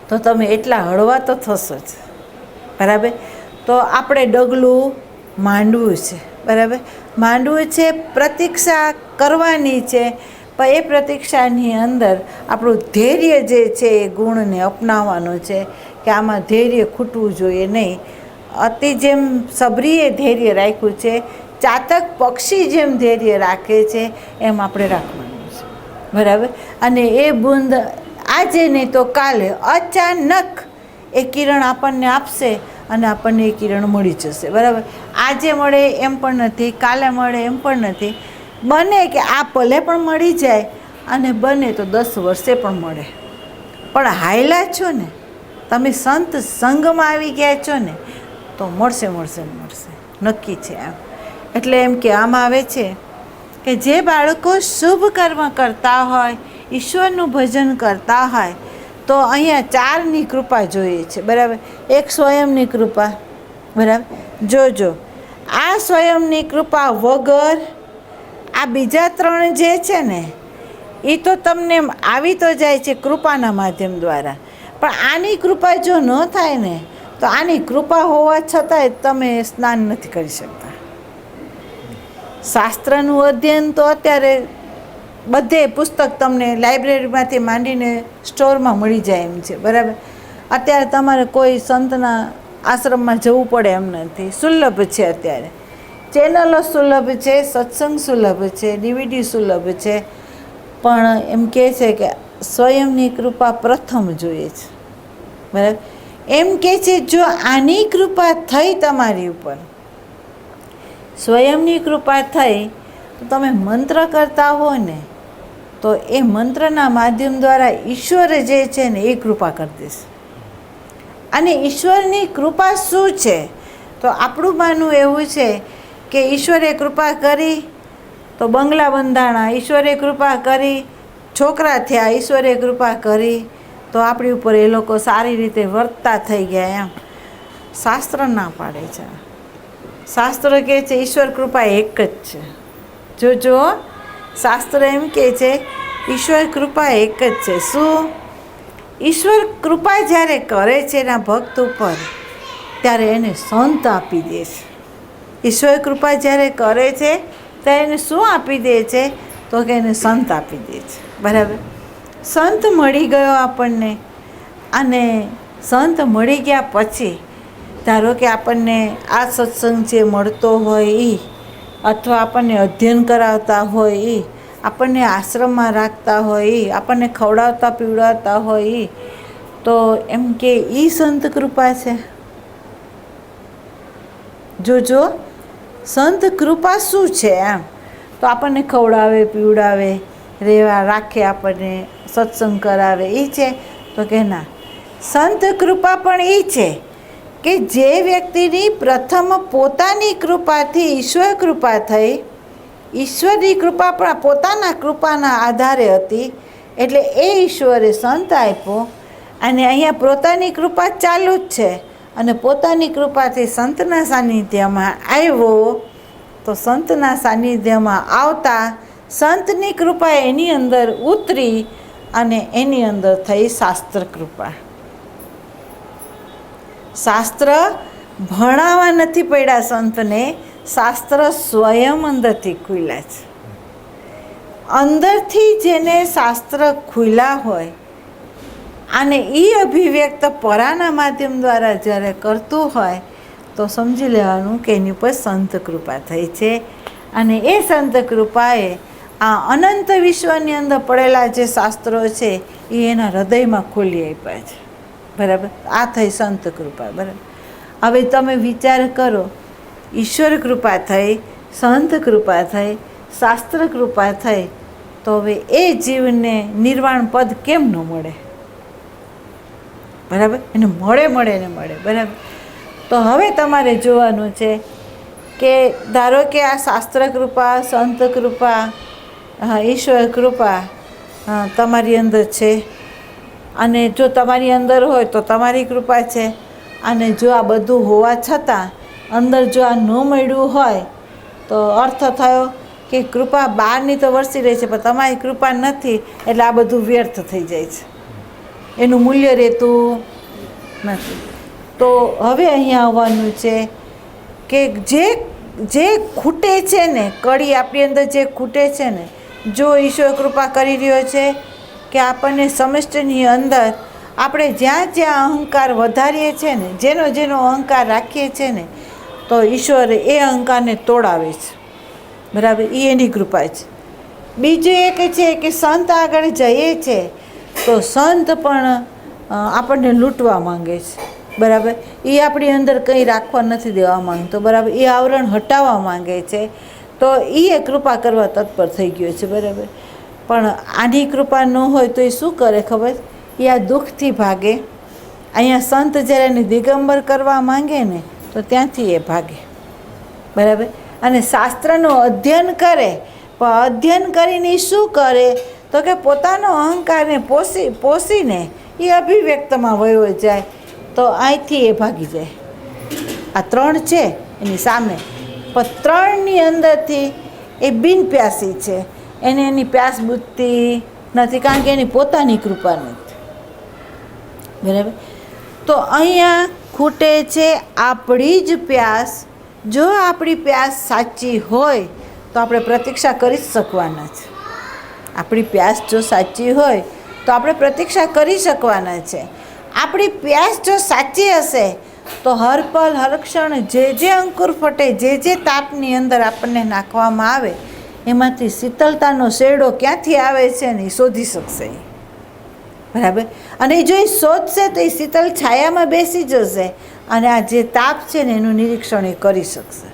તો તમે એટલા હળવા તો થશો જ. બરાબર, તો આપણે ડગલું માંડવું છે. બરાબર, માંડવું છે, પ્રતીક્ષા કરવાની છે, પણ એ પ્રતીક્ષાની અંદર આપણું ધૈર્ય જે છે એ ગુણને અપનાવવાનો છે કે આમાં ધૈર્ય ખૂટવું જોઈએ નહીં. અતિ જેમ સબરીએ ધૈર્ય રાખ્યું છે, ચાતક પક્ષી જેમ ધૈર્ય રાખે છે એમ આપણે રાખવાનું છે, બરાબર. અને એ બુંદ આજે નહીં તો કાલે અચાનક એ કિરણ આપણને આપશે અને આપણને એ કિરણ મળી જશે, બરાબર. આજે મળે એમ પણ નથી, કાલે મળે એમ પણ નથી. બને કે આ પલે પણ મળી જાય અને બને તો 10 વર્ષે પણ મળે. પણ હાયલા છો ને, તમે સંત સંગમાં આવી ગયા છો ને, તો મળશે મળશે મળશે, નક્કી છે એમ. એટલે એમ કહેવામાં આવે છે કે જે બાળકો શુભ કર્મ કરતા હોય, ઈશ્વરનું ભજન કરતા હોય, તો અહીંયા 4ની કૃપા જોઈએ છે, બરાબર. એક સ્વયંની કૃપા, બરાબર. જોજો આ સ્વયંની કૃપા વગર આ બીજા 3 જે છે ને એ તો તમને આવી તો જાય છે કૃપાના માધ્યમ દ્વારા, પણ આની કૃપા જો ન થાય ને તો આની કૃપા હોવા છતાંય તમે સ્નાન નથી કરી શકતા. શાસ્ત્રનું અધ્યયન તો અત્યારે બધે પુસ્તક તમને લાઇબ્રેરીમાંથી માંડીને સ્ટોરમાં મળી જાય એમ છે, બરાબર. અત્યારે તમારે કોઈ સંતના આશ્રમમાં જવું પડે એમ નથી, સુલભ છે. અત્યારે ચેનલો સુલભ છે, સત્સંગ સુલભ છે, DVD સુલભ છે, પણ એમ કહે છે કે સ્વયંની કૃપા પ્રથમ જોઈએ છે, બરાબર. એમ કહે છે જો આની કૃપા થઈ તમારી ઉપર, સ્વયંની કૃપા થઈ, તો તમે મંત્ર કરતા હો ને તો એ મંત્રના માધ્યમ દ્વારા ઈશ્વર જે છે ને એ કૃપા કરી દેશે. અને ઈશ્વરની કૃપા શું છે? તો આપણું માનવું એવું છે કે ઈશ્વરે કૃપા કરી તો બંગલા બંધાણા, ઈશ્વરે કૃપા કરી છોકરા થયા, ઈશ્વરે કૃપા કરી તો આપણી ઉપર એ લોકો સારી રીતે વર્તતા થઈ ગયા એમ. શાસ્ત્ર ના પાડે છે. શાસ્ત્ર કહે છે ઈશ્વર કૃપા એક જ છે. જોજો, શાસ્ત્ર એમ કહે છે ઈશ્વર કૃપા એક જ છે. શું? ઈશ્વર કૃપા જ્યારે કરે છે એના ભક્ત ઉપર, ત્યારે એને સંત આપી દે છે. ઈશ્વર કૃપા જ્યારે કરે છે ત્યારે એને શું આપી દે છે? તો કે એને સંત આપી દે છે, બરાબર. સંત મળી ગયો આપણને, અને સંત મળી ગયા પછી ધારો કે આપણને આ સત્સંગ જે મળતો હોય એ, અથવા આપણને અધ્યયન કરાવતા હોય એ, આપણને આશ્રમમાં રાખતા હોય એ, આપણને ખવડાવતા પીવડાવતા હોય એ, તો એમ કે એ સંત કૃપા છે. જોજો, સંત કૃપા શું છે એમ. તો આપણને ખવડાવે પીવડાવે, રહેવા રાખે, આપણને સત્સંગ કરાવે, એ છે? તો કે ના, સંત કૃપા પણ એ છે કે જે વ્યક્તિની પ્રથમ પોતાની કૃપાથી ઈશ્વર કૃપા થઈ, ઈશ્વરની કૃપા પણ પોતાના કૃપાના આધારે હતી, એટલે એ ઈશ્વરે સંત આપ્યો, અને અહીંયા પોતાની કૃપા ચાલુ જ છે, અને પોતાની કૃપાથી સંતના સાનિધ્યમાં આવ્યો, તો સંતના સાનિધ્યમાં આવતા સંતની કૃપા એની અંદર ઉતરી, અને એની અંદર થઈ શાસ્ત્ર કૃપા. શાસ્ત્ર ભણાવવા નથી પડ્યા સંતને, શાસ્ત્ર સ્વયં અંદરથી ખુલ્યા છે. અંદરથી જેને શાસ્ત્ર ખુલ્યા હોય અને એ અભિવ્યક્ત પરાના માધ્યમ દ્વારા જ્યારે કરતું હોય, તો સમજી લેવાનું કે એની ઉપર સંત કૃપા થઈ છે. અને એ સંત કૃપાએ આ અનંત વિશ્વની અંદર પડેલા જે શાસ્ત્રો છે એ એના હૃદયમાં ખોલી આપ્યા છે, બરાબર. આ થઈ સંત કૃપા, બરાબર. હવે તમે વિચાર કરો, ઈશ્વર કૃપા થઈ, સંત કૃપા થઈ, શાસ્ત્ર કૃપા થઈ, તો હવે એ જીવને નિર્વાણ પદ કેમ ન મળે? બરાબર. એને મળે ને મળે, બરાબર. તો હવે તમારે જોવાનું છે કે ધારો કે આ શાસ્ત્ર કૃપા, સંત કૃપા, ઈશ્વર કૃપા તમારી અંદર છે, અને જો તમારી અંદર હોય તો તમારી કૃપા છે. અને જો આ બધું હોવા છતાં અંદર જો આ ન મળ્યું હોય, તો અર્થ થયો કે કૃપા બહારની તો વરસી રહી છે, પણ તમારી કૃપા નથી, એટલે આ બધું વ્યર્થ થઈ જાય છે, એનું મૂલ્ય રહેતું નથી. તો હવે અહીંયા આવવાનું છે કે જે ખૂટે છે ને, કડી આપણી અંદર જે ખૂટે છે ને, જો ઈશ્વર કૃપા કરી રહ્યો છે કે આપણને સમષ્ટિની અંદર આપણે જ્યાં જ્યાં અહંકાર વધારીએ છીએ ને, જેનો જેનો અહંકાર રાખીએ છીએ ને, તો ઈશ્વર એ અહંકારને તોડાવે છે. બરાબર, એ એની કૃપા છે. બીજું એક છે કે સંત આગળ જઈએ છે તો સંત પણ આપણને લૂંટવા માંગે છે. બરાબર, એ આપણી અંદર કંઈ રાખવા નથી દેવા માંગતો. બરાબર, એ આવરણ હટાવવા માંગે છે, તો એ કૃપા કરવા તત્પર થઈ ગયો છે. બરાબર, પણ આની કૃપા ન હોય તો એ શું કરે ખબર? એ આ દુઃખથી ભાગે. અહીંયા સંત જ્યારે એને દિગંબર કરવા માંગે ને તો ત્યાંથી એ ભાગે. બરાબર, અને શાસ્ત્રનું અધ્યયન કરે, પણ અધ્યયન કરીને શું કરે તો કે પોતાનો અહંકારને પોષીને એ અભિવ્યક્તમાં વયો જાય, તો અહીંથી એ ભાગી જાય. આ 3 છે એની સામે, પણ 3ની અંદરથી એ બિન પ્યાસી છે. એને એની પ્યાસ બુદ્ધિ નથી, કારણ કે એની પોતાની કૃપા નથી. બરાબર, તો અહીંયા ખૂટે છે આપણી જ પ્યાસ. જો આપણી પ્યાસ સાચી હોય તો આપણે પ્રતીક્ષા કરી જ શકવાના છે. આપણી પ્યાસ જો સાચી હોય તો આપણે પ્રતીક્ષા કરી શકવાના છે. આપણી પ્યાસ જો સાચી હશે તો હર પલ હર ક્ષણ જે અંકુર ફટે, જે તાપની અંદર આપણને નાખવામાં આવે, એમાંથી શીતળતાનો શેડો ક્યાંથી આવે છે ને એ શોધી શકશે. બરાબર, અને જો એ શોધશે તો એ શીતળ છાયામાં બેસી જશે અને આ જે તાપ છે ને એનું નિરીક્ષણ એ કરી શકશે.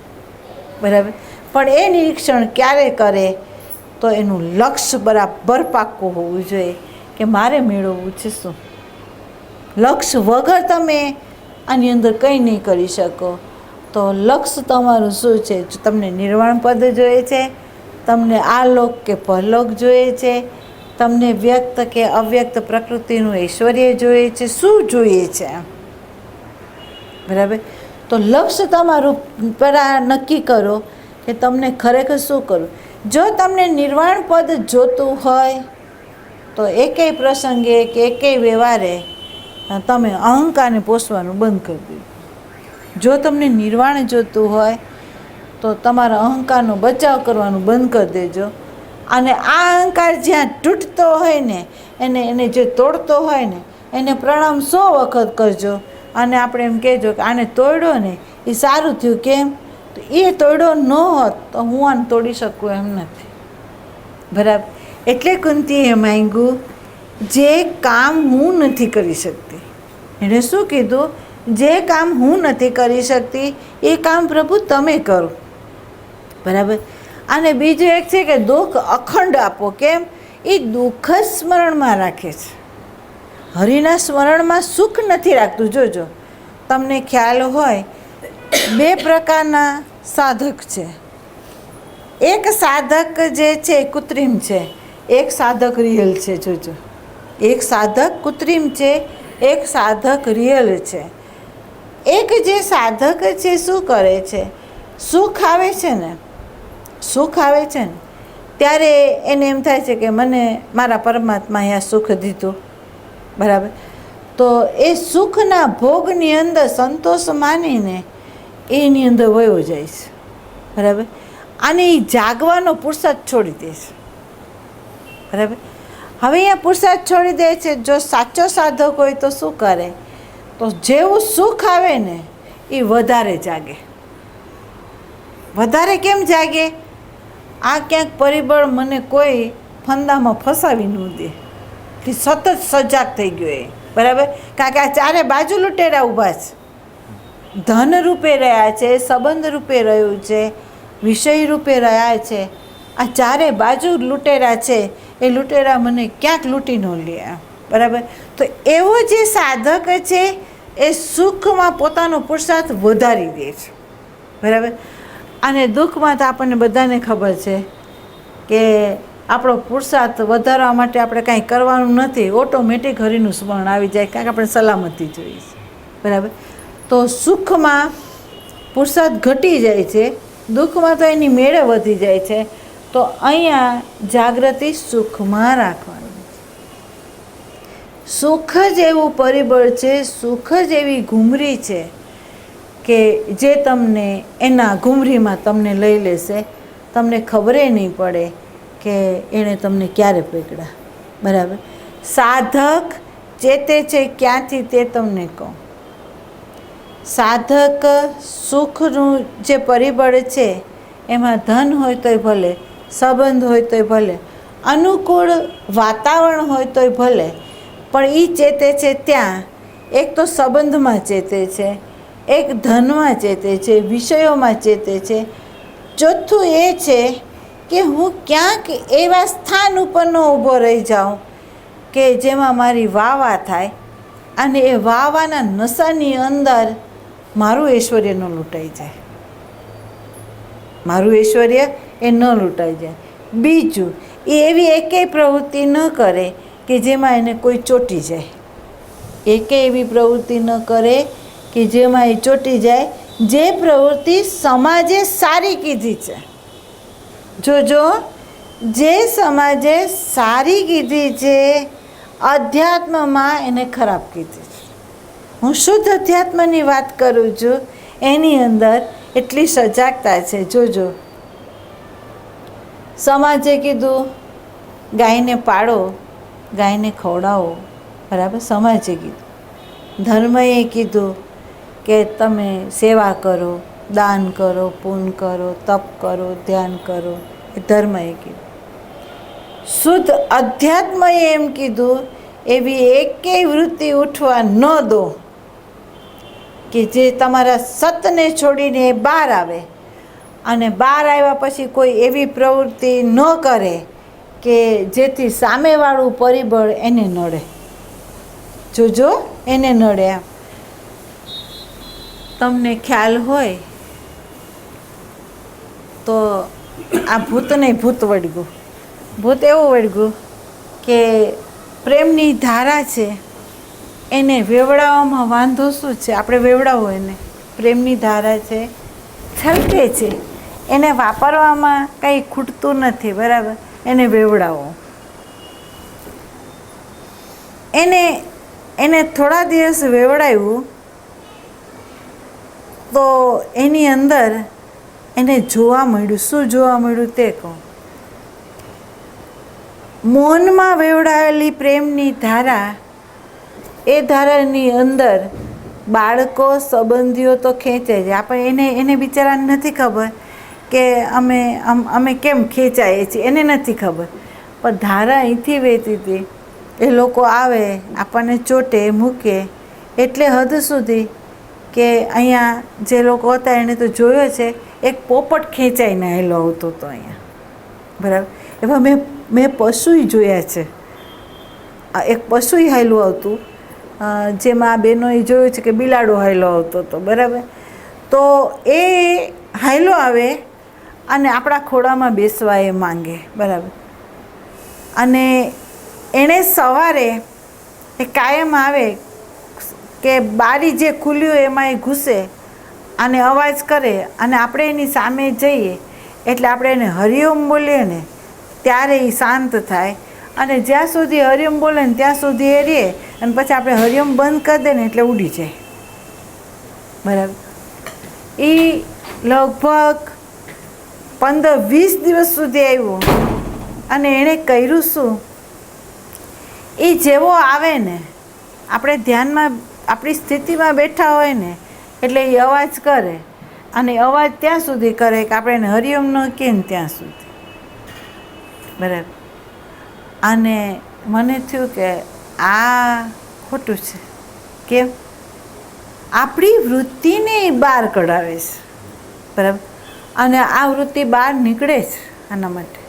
બરાબર, પણ એ નિરીક્ષણ ક્યારે કરે? તો એનું લક્ષ્ય બરાબર પાક્કું હોવું જોઈએ કે મારે મેળવવું છે શું. લક્ષ્ય વગર તમે આની અંદર કંઈ નહીં કરી શકો. તો લક્ષ્ય તમારું શું છે? જો તમને નિર્વાણ પદ જોઈએ છે, તમને આલોક કે પરલોક જોઈએ છે, તમને વ્યક્ત કે અવ્યક્ત પ્રકૃતિનું ઐશ્વર્ય જોઈએ છે, શું જોઈએ છે? બરાબર, તો લક્ષ્ય તમારું પહેલાં નક્કી કરો કે તમને ખરેખર શું કરવું. જો તમને નિર્વાણ પદ જોતું હોય તો એકેય પ્રસંગે કે એકેય વ્યવહારે તમે અહંકારને પોષવાનું બંધ કરી દો. જો તમને નિર્વાણ જોતું હોય તો તમારા અહંકારનો બચાવ કરવાનું બંધ કરી દેજો. અને આ અહંકાર જ્યાં તૂટતો હોય ને, એને જે તોડતો હોય ને એને પ્રણામ 100 વખત કરજો. અને આપણે એમ કહેજો કે આને તોડ્યો ને એ સારું થયું. કેમ? તો એ તોડ્યો ન હોત તો હું આને તોડી શકું એમ નથી. બરાબર, એટલે કુંતીએ માંગ્યું, જે કામ હું નથી કરી શકતી. એણે શું કીધું? જે કામ હું નથી કરી શકતી એ કામ પ્રભુ તમે કરો. બરાબર, અને બીજું એક છે કે દુઃખ અખંડ આપો. કેમ? એ દુઃખ જ સ્મરણમાં રાખે છે, હરિના સ્મરણમાં સુખ નથી રાખતું. જોજો, તમને ખ્યાલ હોય 2 પ્રકારના સાધક છે. એક સાધક જે છે કૃત્રિમ છે, એક સાધક રિયલ છે. જોજો, એક સાધક કૃત્રિમ છે, એક સાધક રિયલ છે. એક જે સાધક છે શું કરે છે? સુખ આવે છે ને, સુખ આવે છે ને ત્યારે એને એમ થાય છે કે મને મારા પરમાત્મા અહીંયા સુખ દીધું. બરાબર, તો એ સુખના ભોગની અંદર સંતોષ માનીને એની અંદર વયો જાય છે. બરાબર, અને એ જાગવાનો પુરુષાર્થ છોડી દે છે. બરાબર, હવે અહીંયા પુરુષાર્થ છોડી દે છે. જો સાચો સાધક હોય તો શું કરે? તો જેવું સુખ આવે ને એ વધારે જાગે. વધારે કેમ જાગે? આ ક્યાંક પરિબળ મને કોઈ ફંદામાં ફસાવી ન દે, કે સતત સજાગ થઈ ગયો એ. બરાબર, કારણ કે આ ચારે બાજુ લૂંટેરા ઊભા છે. ધન રૂપે રહ્યા છે, સંબંધ રૂપે રહ્યું છે, વિષય રૂપે રહ્યા છે. આ ચારે બાજુ લૂંટેરા છે. એ લૂંટેરા મને ક્યાંક લૂંટી ન લે. બરાબર, તો એવો જે સાધક છે એ સુખમાં પોતાનો પુરુષાર્થ વધારી દે છે. બરાબર, અને દુઃખમાં તો આપણને બધાને ખબર છે કે આપણો પુરુષાર્થ વધારવા માટે આપણે કાંઈ કરવાનું નથી, ઓટોમેટિક હરિનું સ્મરણ આવી જાય, કારણ કે આપણે સલામતી જોઈએ છે. બરાબર, તો સુખમાં પુરુષાર્થ ઘટી જાય છે, દુઃખમાં તો એની મેળે વધી જાય છે. તો અહીંયા જાગૃતિ સુખમાં રાખવાની. સુખ જ એવું પરિબળ છે, સુખ જ એવી ઘૂમરી છે કે જે તમને એના ઘૂમરીમાં તમને લઈ લેશે. તમને ખબરે નહીં પડે કે એણે તમને ક્યારે પકડ્યા. બરાબર. સાધક ચેતે છે ક્યાંથી તે તમને કહું. સાધક સુખનું જે પરિબળ છે એમાં ધન હોય તોય ભલે, સંબંધ હોય તોય ભલે, અનુકૂળ વાતાવરણ હોય તોય ભલે, પણ એ ચેતે છે ત્યાં એક તો સંબંધમાં ચેતે છે, એક ધનમાં ચેતે છે, વિષયોમાં ચેતે છે. ચોથું એ છે કે હું ક્યાંક એવા સ્થાન ઉપર ન ઊભો રહી જાઉં કે જેમાં મારી વાવા થાય અને એ વાવાના નશાની અંદર મારું ઐશ્વર્ય ન લૂંટાઈ જાય, મારું ઐશ્વર્ય એ ન લૂંટાઈ જાય. બીજું, એ એવી એકેય પ્રવૃત્તિ ન કરે કે જેમાં એને કોઈ ચોંટી જાય, એકેય એવી પ્રવૃત્તિ ન કરે કે જેમાં એ ચોંટી જાય. જે પ્રવૃત્તિ સમાજે સારી કીધી છે, જોજો, જે સમાજે સારી કીધી છે અધ્યાત્મમાં એને ખરાબ કીધી છે. હું શુદ્ધ અધ્યાત્મની વાત કરું છું, એની અંદર એટલી સજાગતા છે. જોજો, સમાજે કીધું ગાયને પાળો, ગાયને ખવડાવો, બરાબર, સમાજે કીધું. ધર્મએ કીધું કે તમે સેવા કરો, દાન કરો, પૂન કરો, તપ કરો, ધ્યાન કરો, એ ધર્મએ કીધું. શુદ્ધ અધ્યાત્મએ એમ કીધું એવી એકેય વૃત્તિ ઉઠવા ન દો કે જે તમારા સતને છોડીને બહાર આવે, અને બહાર આવ્યા પછી કોઈ એવી પ્રવૃત્તિ ન કરે કે જેથી સામેવાળું પરિબળ એને નડે. જોજો, એને નડે. આમ તમને ખ્યાલ હોય તો આ ભૂતને ભૂત વળગ્યું. ભૂત એવું વળગ્યું કે પ્રેમની ધારા છે એને વેવડાવવામાં વાંધો શું છે? આપણે વેવડાવો એને. પ્રેમની ધારા છે, છલકે છે, એને વાપરવામાં કંઈ ખૂટતું નથી, બરાબર, એને વેવડાવો. એને થોડા દિવસ વેવડાવ્યું તો એની અંદર એને જોવા મળ્યું. શું જોવા મળ્યું તે કહું. મૌનમાં વેવડાવેલી પ્રેમની ધારા, એ ધારાની અંદર બાળકો, સંબંધીઓ તો ખેંચે છે. આપણે એને બિચારાને નથી ખબર કે અમે કેમ ખેંચાઈએ છીએ, એને નથી ખબર. પણ ધારા અહીંથી વહેતી હતી. એ લોકો આવે, આપણને ચોટે, મૂકે, એટલે હદ સુધી કે અહીંયા જે લોકો હતા એણે તો જોયો છે, એક પોપટ ખેંચાઈને આવેલો આવતો હતો અહીંયા, બરાબર. એવા મેં પશુય જોયા છે. એક પશુય હાયલું આવતું, જેમાં આ બહેનોએ જોયું છે કે બિલાડો હાયલો આવતો હતો, બરાબર. તો એ હાયલો આવે અને આપણા ખોળામાં બેસવા એ માંગે, બરાબર. અને એણે સવારે એ કાયમ આવે કે બારી જે ખુલ્લી હોય એમાં એ ઘૂસે અને અવાજ કરે, અને આપણે એની સામે જઈએ એટલે આપણે એને હરિઓમ બોલીએ ને ત્યારે એ શાંત થાય. અને જ્યાં સુધી હરિઓમ બોલે ને ત્યાં સુધી એ રહે, અને પછી આપણે હરિઓમ બંધ કરી દે ને એટલે ઉડી જાય, બરાબર. એ લગભગ 15-20 દિવસ સુધી આવ્યો. અને એણે કર્યું શું? એ જેવો આવે ને, આપણે ધ્યાનમાં આપણી સ્થિતિમાં બેઠા હોય ને એટલે એ અવાજ કરે, અને અવાજ ત્યાં સુધી કરે કે આપણે એને હરિઓમ ન કહીએ ને ત્યાં સુધી, બરાબર. અને મને થયું કે આ ખોટું છે. કેમ? આપણી વૃત્તિને એ બહાર કઢાવે છે, બરાબર. અને આ વૃત્તિ બહાર નીકળે છે આના માટે,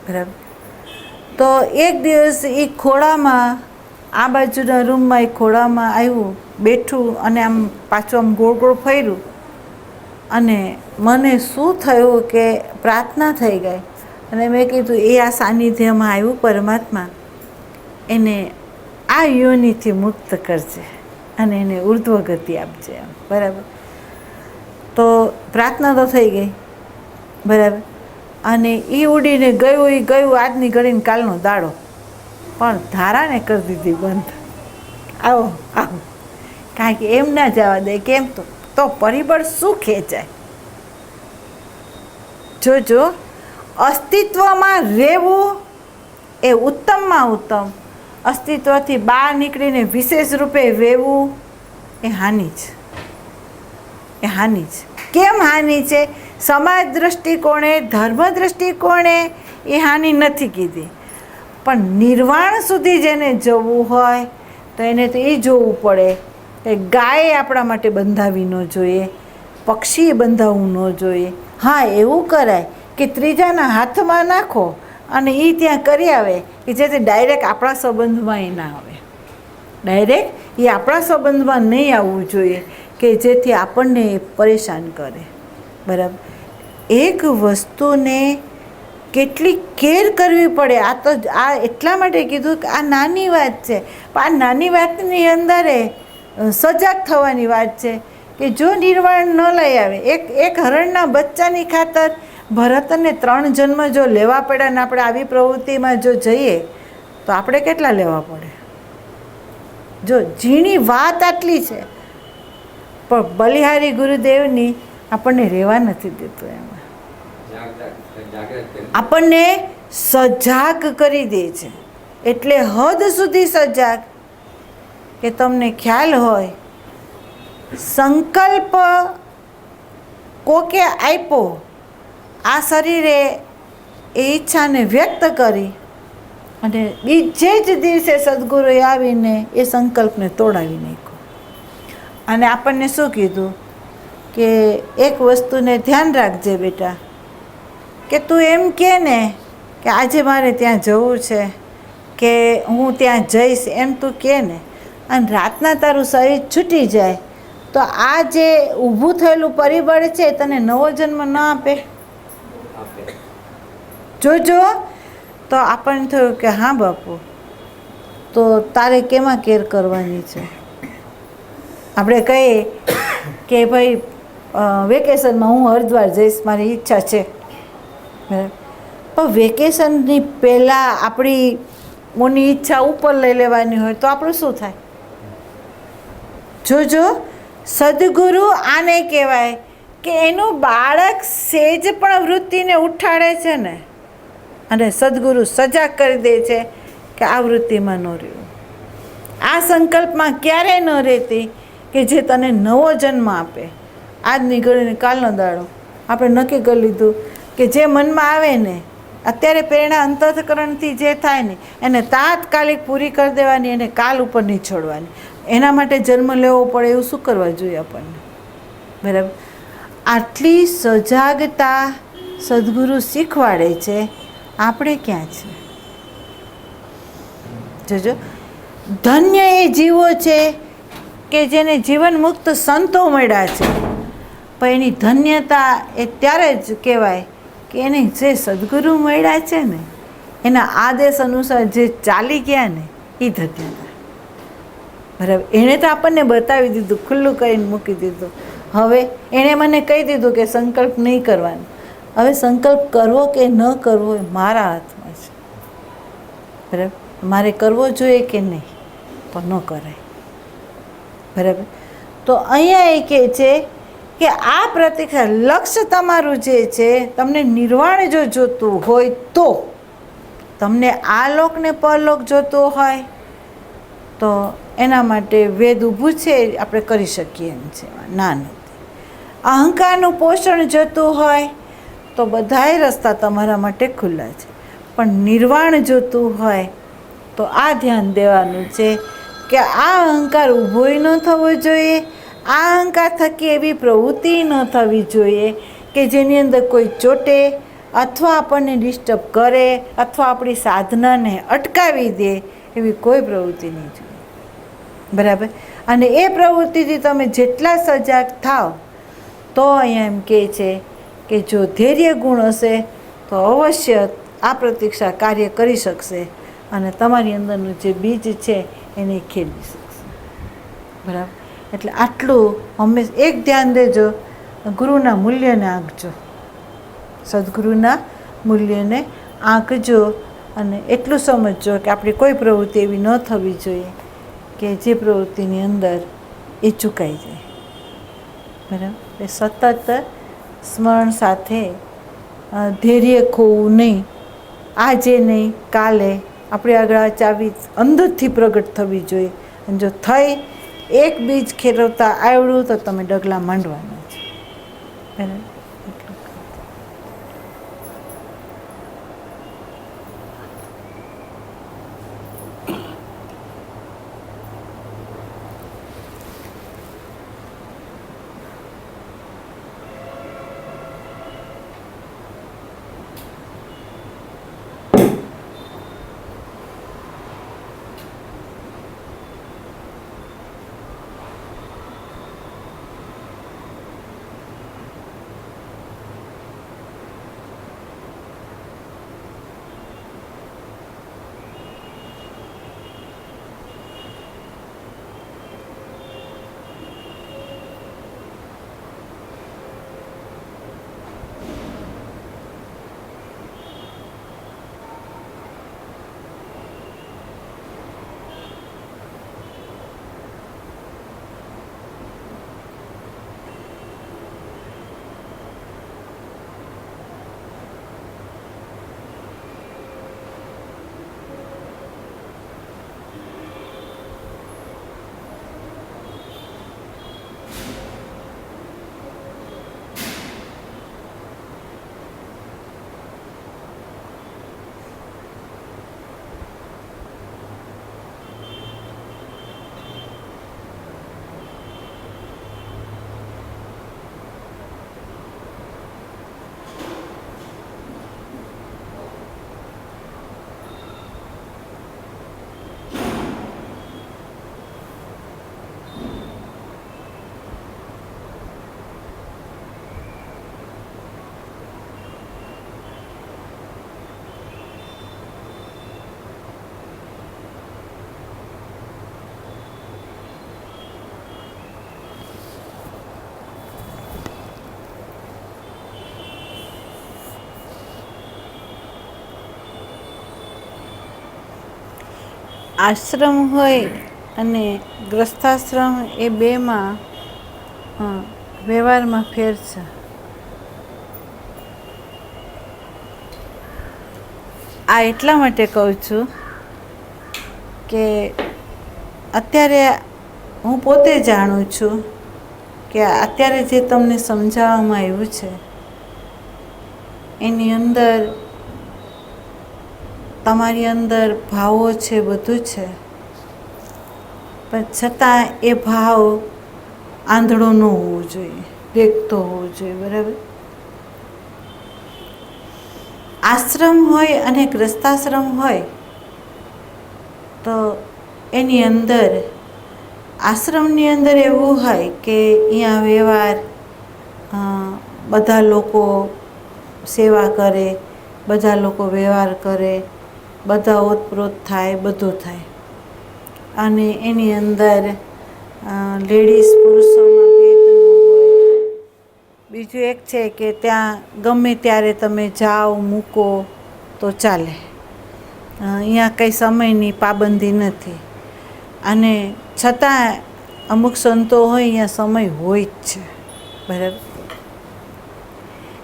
બરાબર. તો એક દિવસ એ ખોળામાં, આ બાજુના રૂમમાં એ ખોળામાં આવ્યું, બેઠું, અને આમ પાછું આમ ગોળ ગોળ ફર્યું. અને મને શું થયું કે પ્રાર્થના થઈ ગઈ. અને મેં કીધું એ આ સાનિધ્યમાં આવ્યું પરમાત્મા, એને આ યોનિથી મુક્ત કરજે અને એને ઉર્ધ્વ ગતિ આપજે, બરાબર. તો પ્રાર્થના તો થઈ ગઈ, બરાબર. અને એ ઉડીને ગયું, એ ગયું, આજની ઘડીને કાલનો દાડો, પણ ધારાને કરી દીધી બંધ. આવો આવો, કારણ કે એમ ના જવા દે. કેમ? તો પરિબળ શું ખેંચાય. જોજો, અસ્તિત્વમાં રહેવું એ ઉત્તમમાં ઉત્તમ, અસ્તિત્વથી બહાર નીકળીને વિશેષ રૂપે રહેવું એ હાનિ છે. એ હાનિ છે. કેમ હાનિ છે? સમાજ દૃષ્ટિકોણે, ધર્મ દૃષ્ટિકોણે એ હાનિ નથી કીધી, પણ નિર્વાણ સુધી જેને જવું હોય તો એને તો એ જોવું પડે કે ગાય આપણા માટે બંધાવી ન જોઈએ, પક્ષીએ બંધાવવું ન જોઈએ. હા, એવું કરાય કે ત્રીજાના હાથમાં નાખો અને એ ત્યાં કરી આવે કે જેથી ડાયરેક્ટ આપણા સંબંધમાં એ ના આવે. ડાયરેક્ટ એ આપણા સંબંધમાં નહીં આવવું જોઈએ કે જેથી આપણને પરેશાન કરે. બરાબર? એક વસ્તુને કેટલી કેર કરવી પડે. આ એટલા માટે કીધું કે આ નાની વાત છે, પણ આ નાની વાતની અંદર સજાગ થવાની વાત છે કે જો નિર્વાણ ન લઈ આવે, એક હરણના બચ્ચાની ખાતર ભરતને 3 જન્મ જો લેવા પડ્યા ને આપણે આવી પ્રવૃત્તિમાં જો જઈએ તો આપણે કેટલા લેવા પડે? જો ઝીણી વાત આટલી છે, પણ બલિહારી ગુરુદેવની આપણને રહેવા નથી દેતો. એમાં આપણને સજાગ કરી દે છે, એટલે હદ સુધી સજાગ કે તમને ખ્યાલ હોય સંકલ્પ કોકે આપ્યો, આ શરીરે એ ઈચ્છાને વ્યક્ત કરી અને બીજે જ દિવસે સદગુરુએ આવીને એ સંકલ્પને તોડાવી નાખ્યો. અને આપણને શું કીધું કે એક વસ્તુને ધ્યાન રાખજે બેટા, કે તું એમ કહે ને કે આજે મારે ત્યાં જવું છે કે હું ત્યાં જઈશ, એમ તું કહે ને, અને રાતના તારું શરીર છૂટી જાય તો આ જે ઊભું થયેલું પરિબળ છે તને નવો જન્મ ન આપે? જોજો. તો આપણને થયું કે હા બાપુ, તો તારે કેમાં કેર કરવાની છે? આપણે કહીએ કે ભાઈ વેકેશનમાં હું હરિદ્વાર જઈશ, મારી ઈચ્છા છે. પણ વેકેશનની પહેલાં આપણી મોની ઈચ્છા ઉપર લઈ લેવાની હોય તો આપણું શું થાય? જોજો, સદગુરુ આને કહેવાય કે એનું બાળક સેજ પણ વૃત્તિને ઉઠાડે છે ને, અને સદગુરુ સજાગ કરી દે છે કે આ વૃત્તિમાં ન રહેવું, આ સંકલ્પમાં ક્યારેય ન રહેતી કે જે તને નવો જન્મ આપે. આજની ઘડીને કાલનો દાડો આપણે નક્કી કરી લીધું કે જે મનમાં આવે ને, અત્યારે પ્રેરણા અંતઃકરણથી જે થાય ને એને તાત્કાલિક પૂરી કરી દેવાની, એને કાલ ઉપર નહીં છોડવાની. એના માટે જન્મ લેવો પડે એવું શું કરવા જોઈએ આપણને? બરાબર? આટલી સજાગતા સદગુરુ શીખવાડે છે, આપણે ક્યાં છે? જોજો, ધન્ય એ જીવો છે કે જેને જીવન મુક્ત સંતો મળ્યા છે, પણ એની ધન્યતા એ ત્યારે જ કહેવાય કે એને જે સદગુરુ મળ્યા છે ને એના આદેશ અનુસાર જે ચાલી ગયા ને એ ધન્યતા. બરાબર? એણે તો આપણને બતાવી દીધું, ખુલ્લું કરીને મૂકી દીધું. હવે એણે મને કહી દીધું કે સંકલ્પ નહીં કરવાનો. હવે સંકલ્પ કરવો કે ન કરવો એ મારા હાથમાં છે. બરાબર? મારે કરવો જોઈએ કે નહીં, પણ ન કરાય. બરાબર? તો અહીંયા એ કહે છે કે આ પ્રતીક્ષા, લક્ષ્ય તમારું જે છે, તમને નિર્વાણ જો જોતું હોય તો, તમને આ લોક ને પરલોક જોતું હોય તો એના માટે વેદ ઊભું છે, આપણે કરી શકીએ એમ છે, ના નથી. અહંકારનું પોષણ જોતું હોય તો બધાય રસ્તા તમારા માટે ખુલ્લા છે, પણ નિર્વાણ જોતું હોય તો આ ધ્યાન દેવાનું છે કે આ અહંકાર ઊભોય ન થવો જોઈએ, આ અહંકાર થકી એવી પ્રવૃત્તિ ન થવી જોઈએ કે જેની અંદર કોઈ ચોટે અથવા આપણને ડિસ્ટર્બ કરે અથવા આપણી સાધનાને અટકાવી દે, એવી કોઈ પ્રવૃત્તિ નહીં જોઈએ. બરાબર? અને એ પ્રવૃત્તિથી તમે જેટલા સજાગ થાવ તો અહીંયા એમ કહે છે કે જો ધૈર્ય ગુણ હશે તો અવશ્ય આ પ્રતીક્ષા કાર્ય કરી શકશે અને તમારી અંદરનું જે બીજ છે એને ખેડવી શકશે. બરાબર? એટલે આટલું હંમેશા એક ધ્યાન દેજો, ગુરુના મૂલ્યને આંકજો, સદગુરુના મૂલ્યને આંકજો અને એટલું સમજજો કે આપણી કોઈ પ્રવૃત્તિ એવી ન થવી જોઈએ કે જે પ્રવૃત્તિની અંદર એ ચૂકાઈ જાય. બરાબર? એ સતત સ્મરણ સાથે ધૈર્ય ખોવું નહીં. આજે નહીં કાલે આપણી આગળ આ ચાવી અંદરથી પ્રગટ થવી જોઈએ. અને જો થઈ એક બીજ ખેરવતા આવડ્યું તો તમે ડગલા માંડવાના છે. બરાબર. આશ્રમ હોય અને ગ્રસ્તાશ્રમ એ બેમાં વ્યવહારમાં ફેર છે. આ એટલા માટે કહું છું કે અત્યારે હું પોતે જાણું છું કે અત્યારે જે તમને સમજાવવામાં આવ્યું છે એની અંદર તમારી અંદર ભાવો છે, બધું છે, પણ છતાં એ ભાવ આંધળો ન હોવો જોઈએ, દેખતો હોવો જોઈએ. બરાબર. આશ્રમ હોય અને ગ્રસ્તાશ્રમ હોય તો એની અંદર આશ્રમની અંદર એવું હોય કે અહીંયા વ્યવહાર બધા લોકો સેવા કરે, બધા લોકો વ્યવહાર કરે, બધા ઓતપ્રોત થાય, બધું થાય. અને એની અંદર લેડીઝ પુરુષોમાં ભેદ ન હોય. બીજું એક છે કે ત્યાં ગમે ત્યારે તમે જાઓ મૂકો તો ચાલે. અહીંયા કંઈ સમયની પાબંદી નથી. અને છતાં અમુક સંતો હોય અહીંયા સમય હોય જ છે. બરાબર.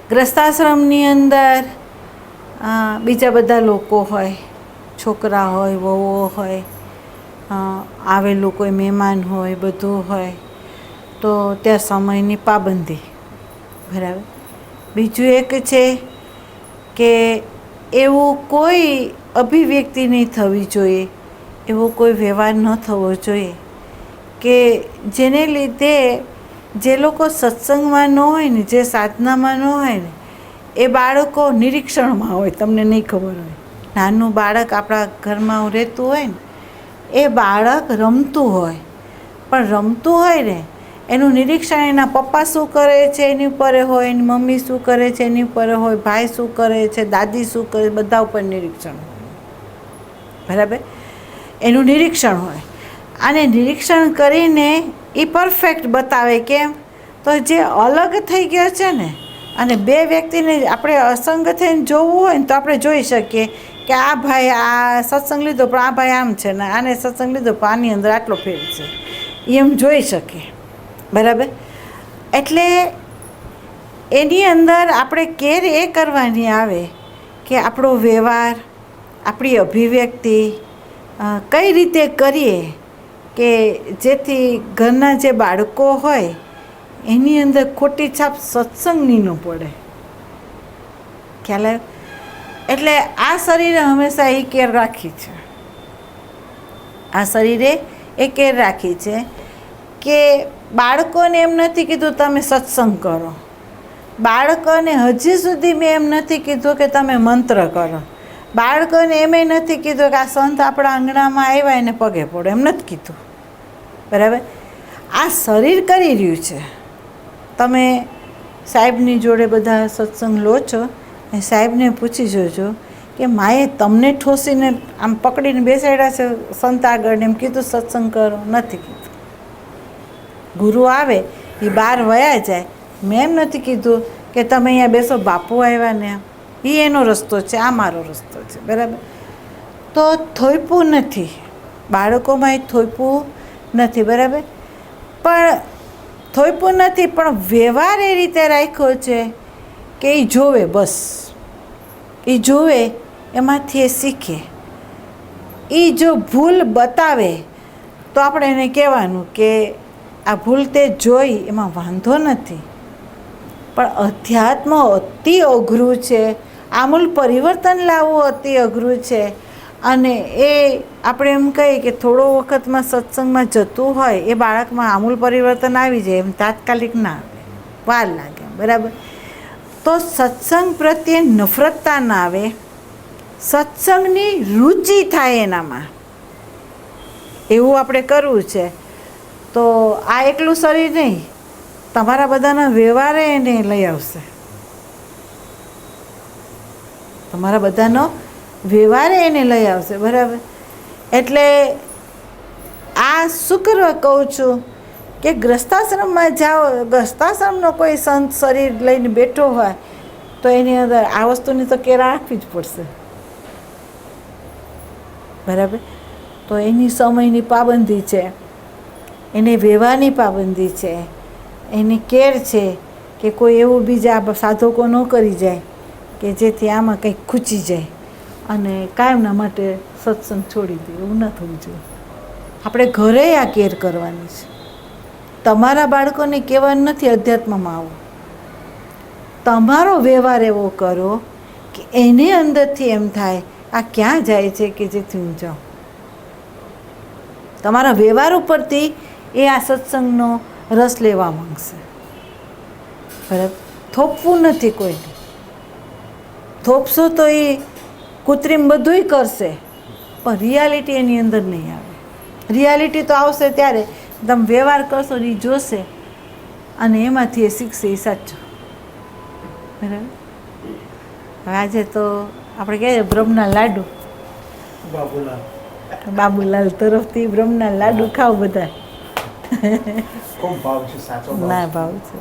ગ્રસ્તાશ્રમની અંદર બીજા બધા લોકો હોય, છોકરા હોય, વહુઓ હોય, આવેલું કોઈ મહેમાન હોય, બધું હોય, તો ત્યાં સમયની પાબંદી. બરાબર. બીજું એક છે કે એવું કોઈ અભિવ્યક્તિ નહીં થવી જોઈએ, એવો કોઈ વ્યવહાર ન થવો જોઈએ કે જેને લીધે જે લોકો સત્સંગમાં ન હોય ને, જે સાધનામાં ન હોય ને, એ બાળકો નિરીક્ષણમાં હોય, તમને નહીં ખબર હોય. નાનું બાળક આપણા ઘરમાં રહેતું હોય ને, એ બાળક રમતું હોય, પણ રમતું હોય ને એનું નિરીક્ષણ એના પપ્પા શું કરે છે એની ઉપર હોય, એની મમ્મી શું કરે છે એની ઉપર હોય, ભાઈ શું કરે છે, દાદી શું કરે, બધા ઉપર નિરીક્ષણ હોય. બરાબર. એનું નિરીક્ષણ હોય. અને નિરીક્ષણ કરીને એ પરફેક્ટ બતાવે. કેમ? તો જે અલગ થઈ ગયો છે ને, અને બે વ્યક્તિને આપણે અસંગ થઈને જોવું હોય ને તો આપણે જોઈ શકીએ કે આ ભાઈ આ સત્સંગ લીધો પણ આ ભાઈ આમ છે ને, આને સત્સંગ લીધો પણ આની અંદર આટલો ફેર છે, એમ જોઈ શકીએ. બરાબર. એટલે એની અંદર આપણે કેર એ કરવાની આવે કે આપણો વ્યવહાર, આપણી અભિવ્યક્તિ કઈ રીતે કરીએ કે જેથી ઘરના જે બાળકો હોય એની અંદર ખોટી છાપ સત્સંગની ન પડે. ખ્યાલ આવ્યો? એટલે આ શરીરે હંમેશા એ કેર રાખી છે, આ શરીરે એ કેર રાખી છે કે બાળકોને એમ નથી કીધું તમે સત્સંગ કરો, બાળકોને હજી સુધી મેં એમ નથી કીધું કે તમે મંત્ર કરો, બાળકોને એમ નથી કીધું કે આ સંત આપણા આંગણામાં આવ્યા એને પગે પડો, એમ નથી કીધું. બરાબર? આ શરીર કરી રહ્યું છે. તમે સાહેબની જોડે બધા સત્સંગ લો છો એ સાહેબને પૂછી જોજો કે માએ તમને ઠોસીને આમ પકડીને બેસાડ્યા છે સંત આગળ, એમ કીધું સત્સંગ કરો? નથી કીધું. ગુરુ આવે એ બહાર વયા જાય, મેં એમ નથી કીધું કે તમે અહીંયા બેસો, બાપુ આવ્યા ને એ એનો રસ્તો છે, આ મારો રસ્તો છે. બરાબર? તો થોયપું નથી બાળકોમાં, એ થોયપું નથી. બરાબર? પણ થોયપું નથી, પણ વ્યવહાર એ રીતે રાખ્યો છે કે એ જોવે, બસ એ જોવે, એમાંથી એ શીખે. એ જો ભૂલ બતાવે તો આપણે એને કહેવાનું કે આ ભૂલ તે જોઈ, એમાં વાંધો નથી, પણ અધ્યાત્મ અતિ અઘરું છે, આમૂલ પરિવર્તન લાવવું અતિ અઘરું છે. અને એ આપણે એમ કહીએ કે થોડો વખતમાં સત્સંગમાં જતું હોય એ બાળકમાં આમૂલ પરિવર્તન આવી જાય, એમ તાત્કાલિક ના આવે, વાર લાગે. બરાબર? તો સત્સંગ પ્રત્યે નફરતતા ના આવે, સત્સંગની રુચિ થાય એનામાં, એવું આપણે કરવું છે. તો આ એકલું શરીર નહીં, તમારા બધાના વ્યવહારે એને લઈ આવશે, તમારા બધાનો વ્યવહારે એને લઈ આવશે. બરાબર? એટલે આ શું કરવા કહું છું કે ગ્રસ્તાશ્રમમાં જાઓ, ગ્રસ્તાશ્રમનો કોઈ સંત શરીર લઈને બેઠો હોય તો એની અંદર આ વસ્તુની તો કેર રાખવી જ પડશે. બરાબર? તો એની સમયની પાબંદી છે, એને વ્યવહારની પાબંદી છે, એની કેર છે કે કોઈ એવું બીજા સાધકો ન કરી જાય કે જેથી આમાં કંઈક ખૂચી જાય અને કાયમના માટે સત્સંગ છોડી દે, એવું ન થવું જોઈએ. આપણે ઘરે આ કેર કરવાની છે. તમારા બાળકોને કહેવાનું નથી અધ્યાત્મમાં આવો, તમારો વ્યવહાર એવો કરો કે એને અંદરથી એમ થાય આ ક્યાં જાય છે કે જેથી હું જાઉં. તમારા વ્યવહાર ઉપરથી એ આ સત્સંગનો રસ લેવા માંગશે. બરાબર? થોપવું નથી કોઈને. થોપશો તો એ કૃત્રિમ બધુંય કરશે, પણ રિયાલિટી એની અંદર નહીં આવે. રિયાલિટી તો આવશે ત્યારે તમે વ્યવહાર કરશો, એ જોશે અને એમાંથી એ શીખશે, એ સાચું. બરાબર? હવે આજે તો આપણે કહીએ બ્રહ્મના લાડુ, બાબુલાલ તરફથી બ્રહ્મના લાડુ ખાવ બધા. ખૂબ ભાવ છે, સાચો ના ભાવ છે.